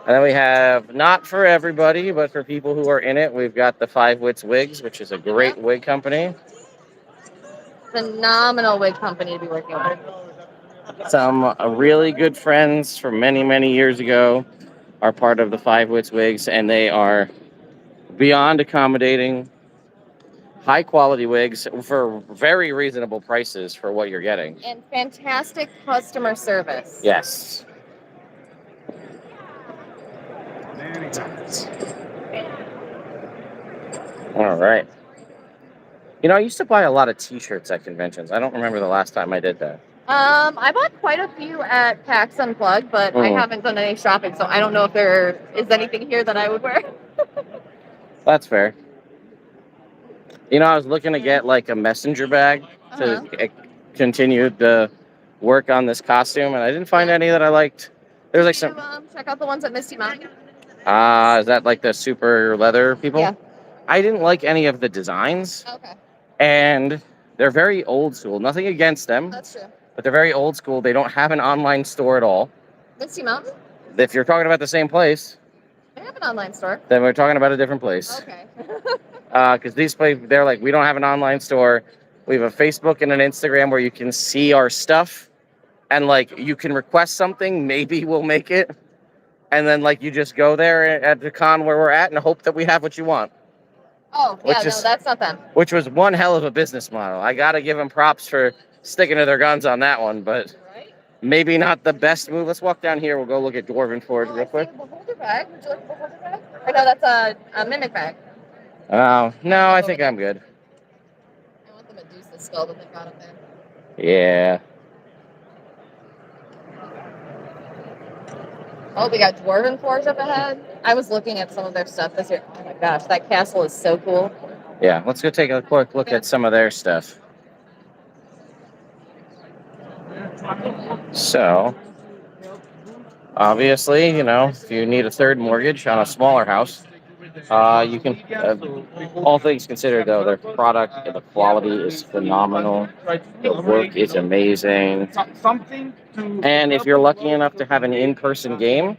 And then we have, not for everybody, but for people who are in it, we've got the Five Wits Wigs, which is a great wig company. Phenomenal wig company to be working with. Some really good friends from many, many years ago are part of the Five Wits Wigs, and they are beyond accommodating, high quality wigs for very reasonable prices for what you're getting. And fantastic customer service. Yes. Many times. All right. You know, I used to buy a lot of t-shirts at conventions. I don't remember the last time I did that. I bought quite a few at PAX Unplugged, but I haven't done any shopping, so I don't know if there is anything here that I would wear. That's fair. You know, I was looking to get like a messenger bag to continue the work on this costume, and I didn't find any that I liked. There's like some. Check out the ones at Misty Mountain. Is that like the super leather people? Yeah. I didn't like any of the designs. Okay. And they're very old school. Nothing against them. That's true. But they're very old school. They don't have an online store at all. Misty Mountain? If you're talking about the same place, They have an online store. then we're talking about a different place. Okay. Because these places, they're like, we don't have an online store. We have a Facebook and an Instagram where you can see our stuff. And like, you can request something. Maybe we'll make it. And then like, you just go there at the con where we're at and hope that we have what you want. Oh, yeah, no, that's not them. Which was one hell of a business model. I got to give them props for sticking to their guns on that one, but maybe not the best move. Let's walk down here. We'll go look at Dwarven Forge real quick. Beholder bag. Would you like a beholder bag? Or no, that's a mimic bag. Oh, no, I think I'm good. I want the Medusa skull that they got up there. Yeah. Oh, we got Dwarven Forge up ahead. I was looking at some of their stuff this year. Oh my gosh, that castle is so cool. Yeah, let's go take a quick look at some of their stuff. So, obviously, you know, if you need a third mortgage on a smaller house, you can, all things considered though, their product and the quality is phenomenal. The work is amazing. And if you're lucky enough to have an in-person game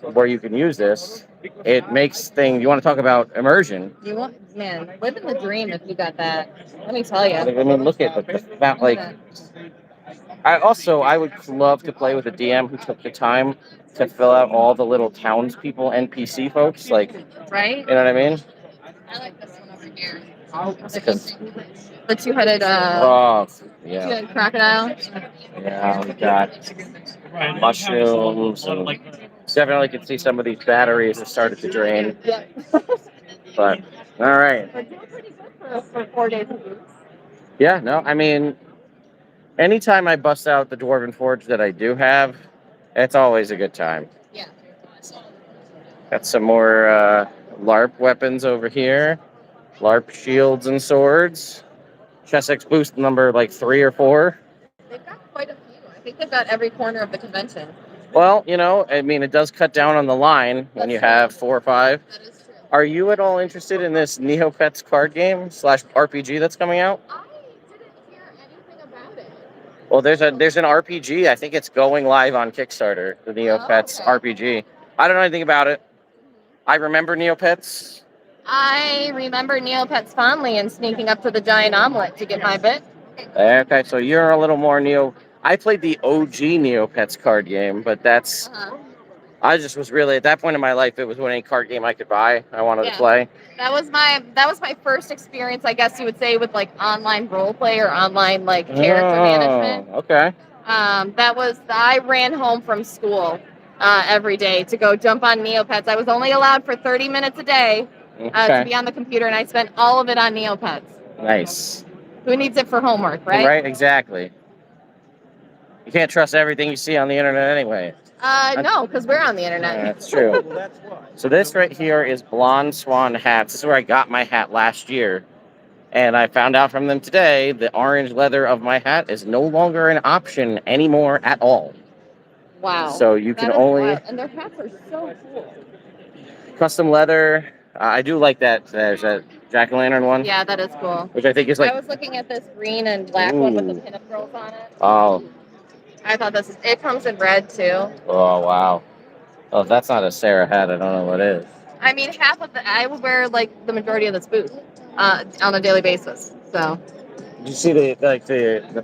where you can use this, it makes things, you want to talk about immersion. You want, man, living the dream if you got that. Let me tell you. I mean, look at that, like, I would love to play with a DM who took the time to fill out all the little townspeople, NPC folks, like, right? You know what I mean? I like this one over here. The two-headed, two-headed crocodile. Yeah, we got mushrooms. And definitely can see some of these batteries have started to drain. Yeah. But, all right. We're doing pretty good for 4 days. Yeah, no, I mean, anytime I bust out the Dwarven Forge that I do have, it's always a good time. Yeah. Got some more LARP weapons over here. LARP shields and swords. Chessex boost number like 3 or 4. They've got quite a few. I think they've got every corner of the convention. Well, you know, I mean, it does cut down on the line when you have 4 or 5. That is true. Are you at all interested in this Neopets card game / RPG that's coming out? I didn't hear anything about it. Well, there's an RPG. I think it's going live on Kickstarter, the Neopets RPG. I don't know anything about it. I remember Neopets. I remember Neopets fondly and sneaking up to the giant omelet to get my bit. Okay, so you're a little more I played the OG Neopets card game, but that's... I just was really, at that point in my life, it was any card game I could buy, I wanted to play. That was my first experience, I guess you would say, with like online role play or online like character management. Okay. I ran home from school every day to go jump on Neopets. I was only allowed for 30 minutes a day to be on the computer, and I spent all of it on Neopets. Nice. Who needs it for homework, right? Right, exactly. You can't trust everything you see on the internet anyway. No, because we're on the internet. That's true. So this right here is Blonde Swan hats. This is where I got my hat last year. And I found out from them today the orange leather of my hat is no longer an option anymore at all. Wow. So you can That is only wild. And their hats are so cool. custom leather. I do like that. There's a jack-o'-lantern one. Yeah, that is cool. Which I think is like. I was looking at this green and black one with the Ooh. pinup girls on it. Oh. I thought it comes in red too. Oh wow. Oh, if that's not a Sarah hat, I don't know what is. I mean, I would wear like the majority of this booth on a daily basis. So. Did you see the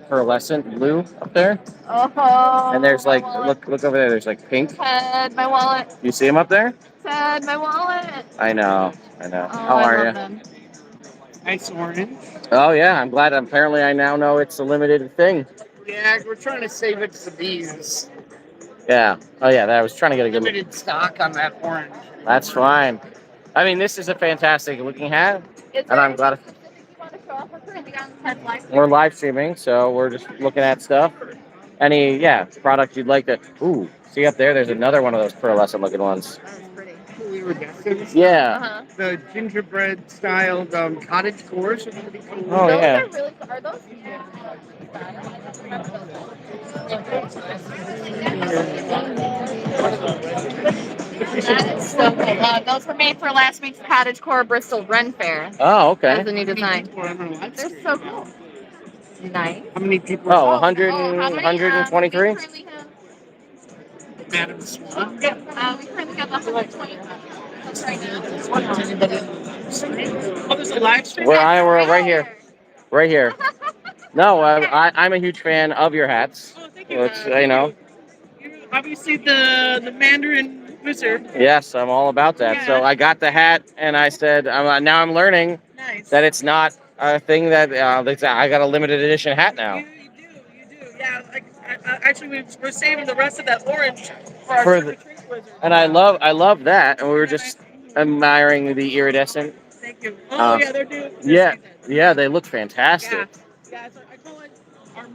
pearlescent blue up there? Oh. And there's like look over there. There's like pink. Ted, my wallet. You see him up there? Ted, my wallet. I know. Oh, How are you? Them. Nice orange. Oh yeah, I'm glad. Apparently, I now know it's a limited thing. Yeah, we're trying to save it for these. Yeah. Oh yeah, I was trying to get a good. Limited stock on that orange. That's fine. I mean, this is a fantastic looking hat, and I'm glad. We're live streaming, so we're just looking at stuff. Any product you'd like to? Ooh, see up there? There's another one of those pearlescent looking ones. Yeah. The gingerbread styled cottage cores are going to be cool. Oh yeah. Are those? That is so cool. Those were made for last week's Cottage Core Bristol Ren Fair. Oh, okay. That's a new design. They're so cool. Nice. How many people? Oh, 123? Madam Swan. We currently have 120. Oh, there's a live stream? We're right here. Right here. No, I'm a huge fan of your hats. Oh, thank you. Which, you know. You're obviously the Mandarin wizard. Yes, I'm all about that. Yeah. So I got the hat, and I said, now I'm learning that it's not a thing that I got a limited edition hat now. You do. Yeah, actually, we're saving the rest of that orange for our trick wizard. And I love that, and we were just admiring the iridescent. Thank you. Oh yeah, they're doing. Yeah, they look fantastic. Yeah, so I call it our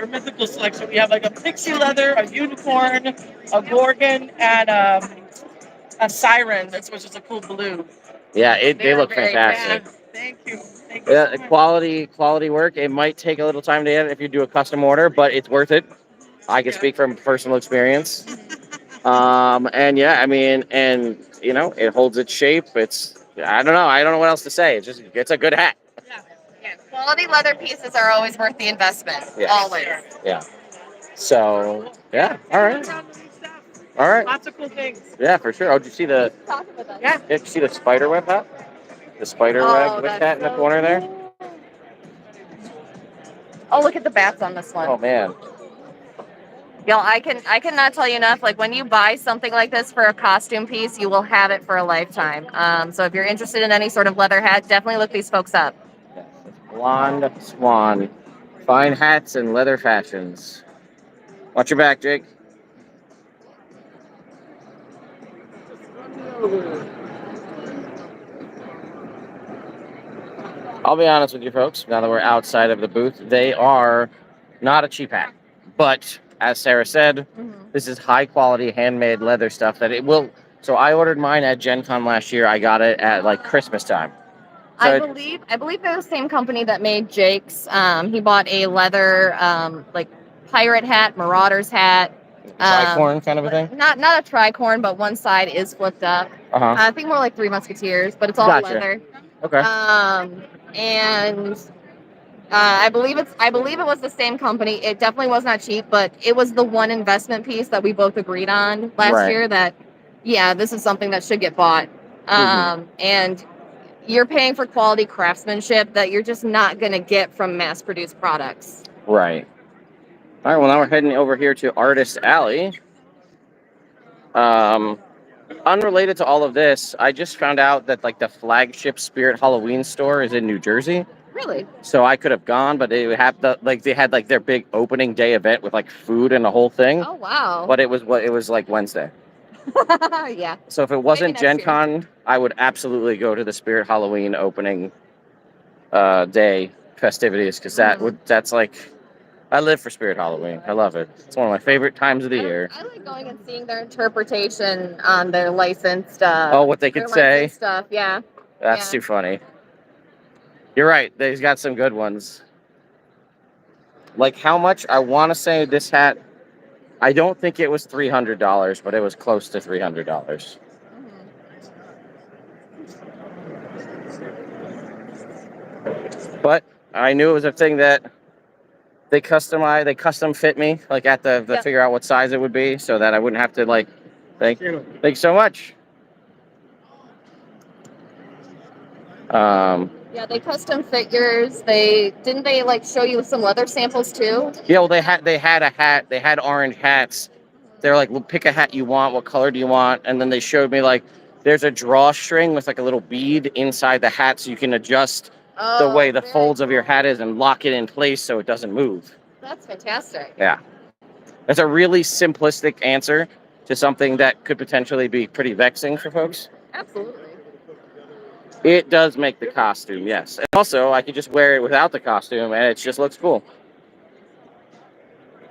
mythical selection. We have like a pixie leather, a unicorn, a gorgon, and a siren, which is a cool blue. Yeah, they look fantastic. Thank you. Yeah, quality work. It might take a little time to get it if you do a custom order, but it's worth it. I can speak from personal experience. And yeah, I mean, and you know, it holds its shape. I don't know what else to say. It's a good hat. Yeah, quality leather pieces are always worth the investment. Yes. Always. Yeah. So yeah, all right. Lots of cool things. Yeah, for sure. Oh, did you see the? Yeah. Did you see the spider web hat? The spider web hat in the corner there. Oh, look at the bats on this one. Oh man. Y'all, I cannot tell you enough. Like when you buy something like this for a costume piece, you will have it for a lifetime. So if you're interested in any sort of leather hat, definitely look these folks up. Blonde Swan, fine hats and leather fashions. Watch your back, Jake. I'll be honest with you folks, now that we're outside of the booth, they are not a cheap hat. But as Sarah said, this is high quality handmade leather stuff that it will. So I ordered mine at GenCon last year. I got it at like Christmas time. So I believe they're the same company that made Jake's. He bought a leather like pirate hat, Marauder's hat. Tricorn kind of a thing? Not a tricorn, but one side is flipped up. I think more like Three Musketeers, but it's all leather. Okay. And I believe it was the same company. It definitely was not cheap, but it was the one investment piece that we both agreed on last year that, yeah, this is something that should get bought. And you're paying for quality craftsmanship that you're just not going to get from mass-produced products. Right. All right, well, now we're heading over here to Artist Alley. Unrelated to all of this, I just found out that like the flagship Spirit Halloween store is in New Jersey. Really? So I could have gone, but they had their big opening day event with like food and the whole thing. Oh wow! But it was like Wednesday. Yeah. So if it wasn't GenCon, I would absolutely go to the Spirit Halloween opening day festivities because that's like I live for Spirit Halloween. I love it. It's one of my favorite times of the year. I like going and seeing their interpretation on their licensed. Oh, what they could say. Stuff, yeah. That's too funny. You're right. They've got some good ones. Like how much? I want to say this hat. I don't think it was $300, but it was close to $300. But I knew it was a thing that they custom fit me, like at the figure out what size it would be, so that I wouldn't have to like. Thanks so much. Yeah, they custom fit yours. They like show you some leather samples too. Yeah, well, they had a hat. They had orange hats. They're like, well, pick a hat you want. What color do you want? And then they showed me like, there's a drawstring with like a little bead inside the hat, so you can adjust the way the folds of your hat is and lock it in place so it doesn't move. That's fantastic. Yeah, that's a really simplistic answer to something that could potentially be pretty vexing for folks. Absolutely. It does make the costume, yes. And also, I could just wear it without the costume, and it just looks cool.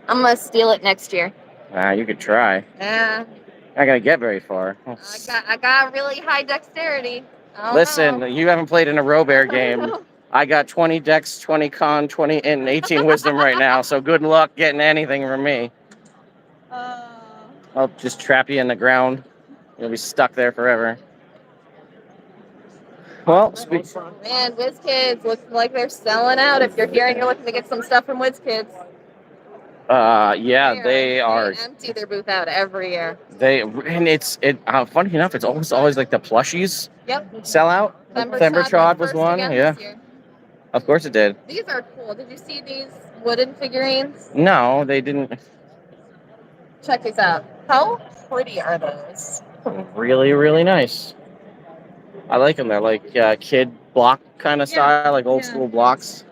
I'm gonna steal it next year. You could try. Yeah. Not gonna get very far. I got really high dexterity. Listen, you haven't played in a Robear game. I got 20 dex, 20 con, 20 and 18 wisdom right now, so good luck getting anything from me. I'll just trap you in the ground. You'll be stuck there forever. Well, man, WizKids looks like they're selling out. If you're here and you're looking to get some stuff from WizKids. Yeah, they are. They empty their booth out every year. Funny enough, it's always like the plushies. Yep. Sell out. Thembertrod was one. Yeah. Of course it did. These are cool. Did you see these wooden figurines? No, they didn't. Check these out. How pretty are those? Really, really nice. I like them. They're like kid block kind of style, like old school blocks.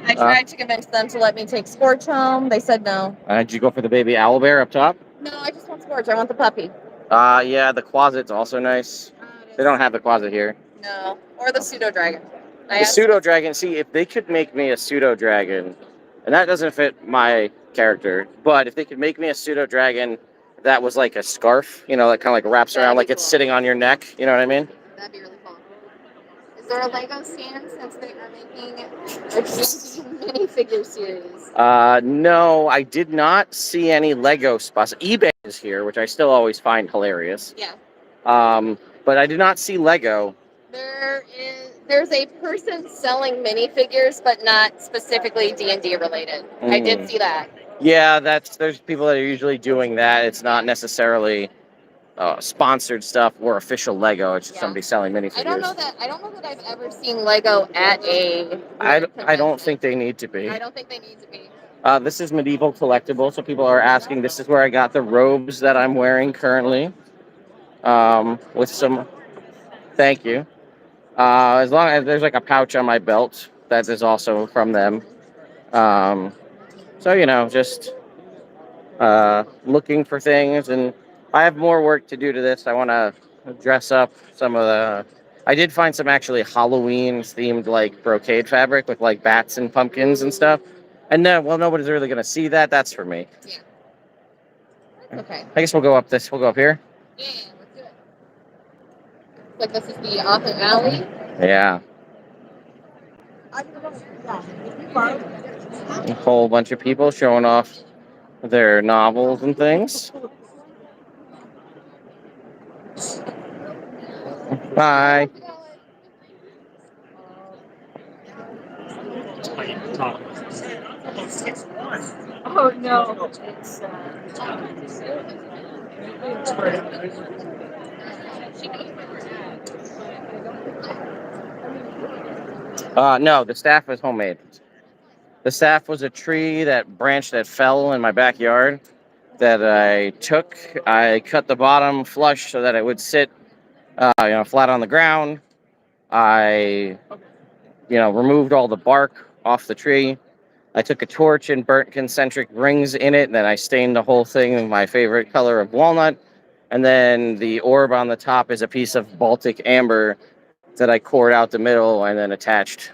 I tried to convince them to let me take Scorch home. They said no. Did you go for the baby owlbear up top? No, I just want Scorch. I want the puppy. Yeah, the closet's also nice. They don't have the closet here. No, or the pseudo dragon. The pseudo dragon. See, if they could make me a pseudo dragon, and that doesn't fit my character, but if they could make me a pseudo dragon that was like a scarf, you know, that kind of like wraps around, like it's sitting on your neck. You know what I mean? That'd be really cool. Is there a Lego stand since they are making a minifigure series? No, I did not see any Lego spots. eBay is here, which I still always find hilarious. Yeah. But I did not see Lego. There's a person selling minifigures, but not specifically D&D related. I did see that. Yeah, there's people that are usually doing that. It's not necessarily sponsored stuff or official Lego. It's just somebody selling minifigures. I don't know that I've ever seen Lego at a. I don't think they need to be. I don't think they need to be. This is medieval collectible, so people are asking. This is where I got the robes that I'm wearing currently. With some. Thank you. As long as there's like a pouch on my belt, that is also from them. So, you know, just looking for things, and I have more work to do to this. I want to dress up some of the... I did find some actually Halloween-themed, like, brocade fabric with, like, bats and pumpkins and stuff. And then, well, nobody's really going to see that. That's for me. Yeah. Okay. I guess we'll go up here. Yeah, let's do it. Like, this is the author alley? Yeah. A whole bunch of people showing off their novels and things. Bye. Oh no. No, the staff was homemade. The staff was a tree that fell in my backyard that I took. I cut the bottom flush so that it would sit, flat on the ground. I, removed all the bark off the tree. I took a torch and burnt concentric rings in it, and then I stained the whole thing with my favorite color of walnut. And then the orb on the top is a piece of Baltic amber that I cored out the middle and then attached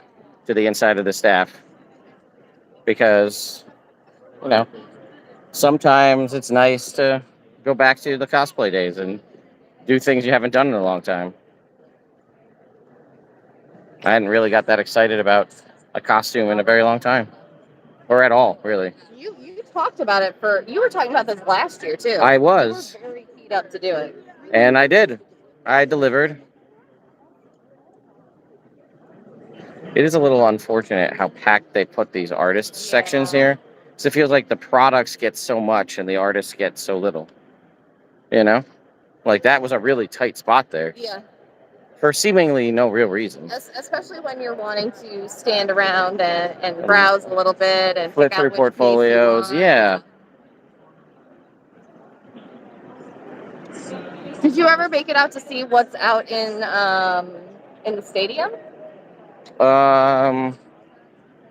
to the inside of the staff because, you know, sometimes it's nice to go back to the cosplay days and do things you haven't done in a long time. I hadn't really got that excited about a costume in a very long time, or at all, really. You talked about it you were talking about this last year too. I was. You were very keyed up to do it. And I did. I delivered. It is a little unfortunate how packed they put these artist sections here. So it feels like the products get so much and the artists get so little. You know? Like that was a really tight spot there. Yeah. For seemingly no real reason. Especially when you're wanting to stand around and browse a little bit and Flip pick out through which portfolios, piece you want. yeah. Did you ever make it out to see what's out in the stadium?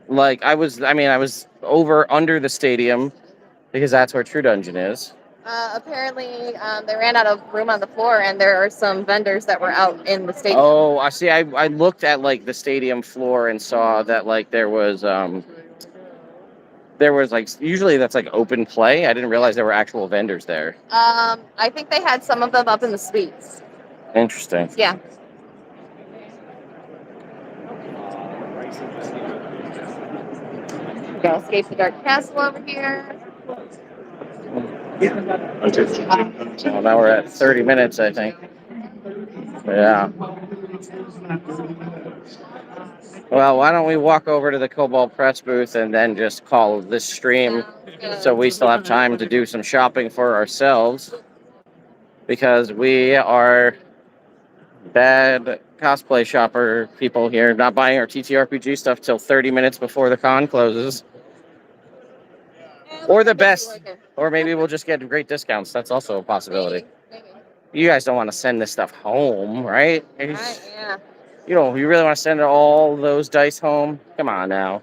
Like I was over under the stadium because that's where True Dungeon is. Apparently, they ran out of room on the floor, and there are some vendors that were out in the stadium. Oh, I see. I looked at like the stadium floor and saw that like there was like usually that's like open play. I didn't realize there were actual vendors there. I think they had some of them up in the suites. Interesting. Yeah. We're gonna escape the dark castle over here. Well, now we're at 30 minutes, I think. Yeah. Well, why don't we walk over to the Cobalt Press booth and then just call this stream so we still have time to do some shopping for ourselves because we are bad cosplay shopper people here, not buying our TTRPG stuff till 30 minutes before the con closes. Or the best, or maybe we'll just get great discounts. That's also a possibility. Maybe. You guys don't want to send this stuff home, right? Yeah. You really want to send all those dice home? Come on now.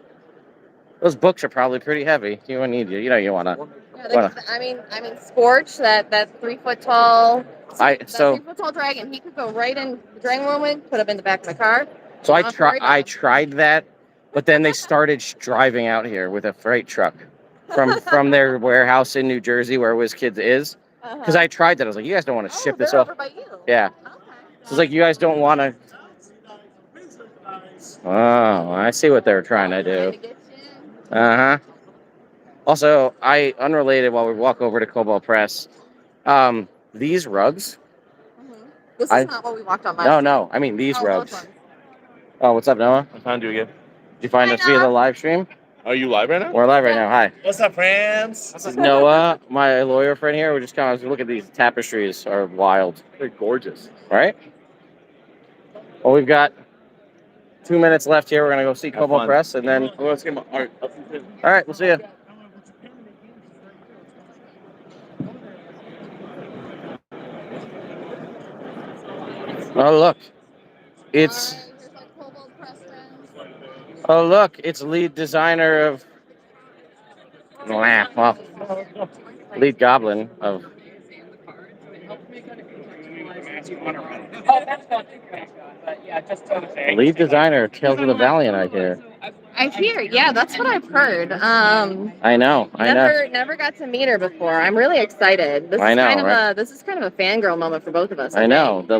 Those books are probably pretty heavy. You want to. I mean, Scorch, that 3 foot tall. That 3 foot tall dragon. He could go right in the dragon woman, put him in the back of my car. So I tried that, but then they started driving out here with a freight truck from their warehouse in New Jersey where WizKids is. Because I tried that. I was like, you guys don't want to ship this off. Over by you. Yeah. Okay. So it's like you guys don't want to. Oh, I see what they were trying to do. Uh-huh. Also, unrelated while we walk over to Cobalt Press, these rugs. This is not what we walked on last No. I mean these rugs. Those ones. Oh, what's up, Noah? I found you again. Did you find us via the live stream? Are you live right now? We're live right now. Hi. What's up, friends? This is Noah, my lawyer friend here. We're just kind of look at these tapestries. Are wild. They're gorgeous. Right? Well, we've got 2 minutes left here. We're gonna go see Cobalt Press, and then. Well, let's get my art. All right, we'll see you. Oh look, it's. Oh look, it's lead designer of. Well, lead goblin of. Lead designer, Tales of the Valiant, I hear. I hear, yeah, that's what I've heard. I know. Never got to meet her before. I'm really excited. This is kind of a fangirl moment for both of us. I know. The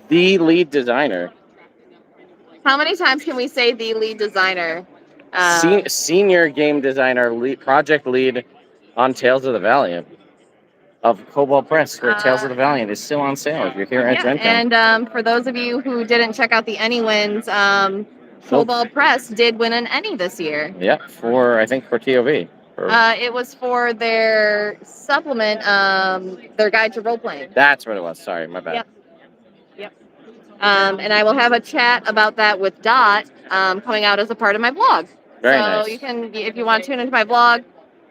lead designer. How many times can we say the lead designer? Senior game designer, project lead on Tales of the Valiant of Cobalt Press, where Tales of the Valiant is still on sale if you're here at GenCon. And for those of you who didn't check out the Any wins, Cobalt Press did win an Any this year. Yeah, I think for TOV. It was for their supplement, their guide to role playing. That's what it was. Sorry, my bad. Yep. And I will have a chat about that with Dot coming out as a part of my blog. Very nice. So you can, if you want to tune into my blog,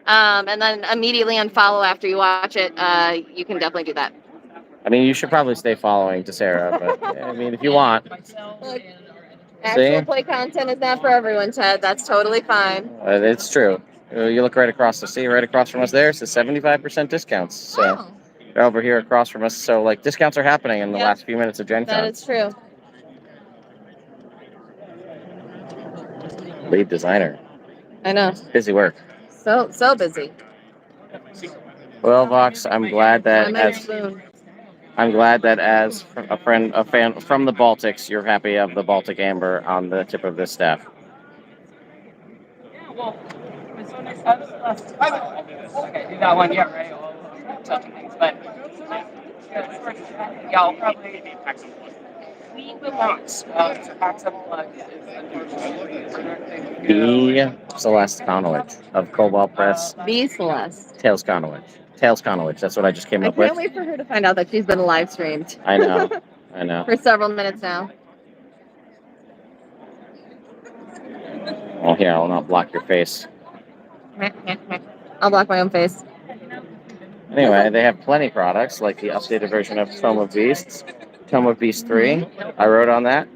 and then immediately unfollow after you watch it, you can definitely do that. I mean, you should probably stay following to Sarah, but I mean, if you want. Look, actual play content is not for everyone, Ted. That's totally fine. It's true. You look right across from us there, it's a 75% discounts. So over here across from us. So like discounts are happening in the last few minutes of GenCon. That is true. Lead designer. I know. Busy work. So busy. Well, Vox, I'm glad that I'm as a fan from the Baltics, you're happy of the Baltic Amber on the tip of this staff. Yeah, well, it's so nice. Okay, do that one, yeah, right. All touching things, but yeah, I'll probably pack some blood. We will not. Pack some blood is The Celeste Conowitch of Cobalt Press. The Celeste. Tails Conowitch. Tails Conowitch. That's what I just came I up with. can't wait for her to find out that she's been live streamed. I know. I know. For several minutes now. Well, here, I'll not block your face. I'll block my own face. Anyway, they have plenty of products, like the updated version of Tome of Beasts. Tome of Beasts 3. I wrote on that.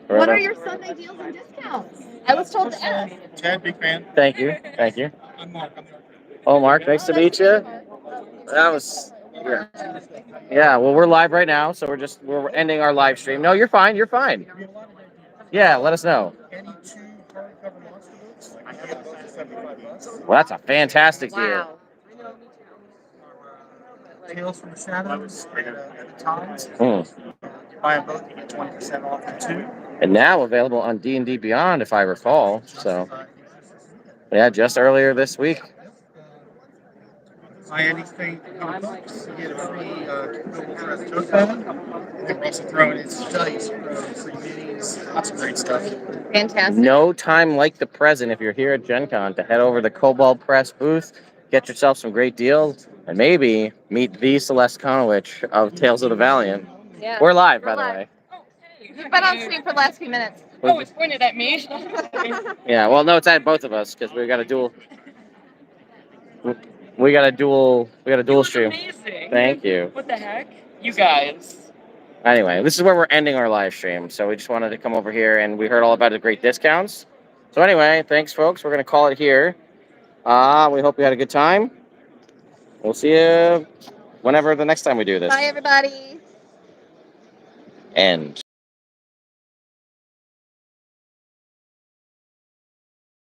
What are your Sunday deals and discounts? I was told to ask. Chad, big fan. Thank you. Thank you. I'm Mark. Oh, Mark, nice to meet you. That was... Yeah, well, we're live right now, so we're ending our live stream. No, you're fine. You're fine. Yeah, let us know. Any 2 hardcover monster books, I have them both for $75. Well, that's a fantastic deal. Wow. Tales from the Shadows at the Times. Mm. You buy them both, you get 20% off for 2. And now available on D&D Beyond, if I recall. So, yeah, just earlier this week. Buy anything from books, you get a free Google Press tote bag. And then we're also throwing in studies, free minis, lots of great stuff. Fantastic. No time like the present if you're here at GenCon to head over to the Cobalt Press booth, get yourself some great deals, and maybe meet the Celeste Conowitch of Tales of the Valiant. Yeah. We're live, by the way. You've been on stream for the last few minutes. Oh, it's pointed at me. Yeah, well, no, it's at both of us because we got a dual. We got a dual stream. Amazing. Thank you. What the heck? You guys. Anyway, this is where we're ending our live stream. So we just wanted to come over here, and we heard all about the great discounts. So anyway, thanks, folks. We're going to call it here. We hope you had a good time. We'll see you whenever the next time we do this. Bye, everybody. End.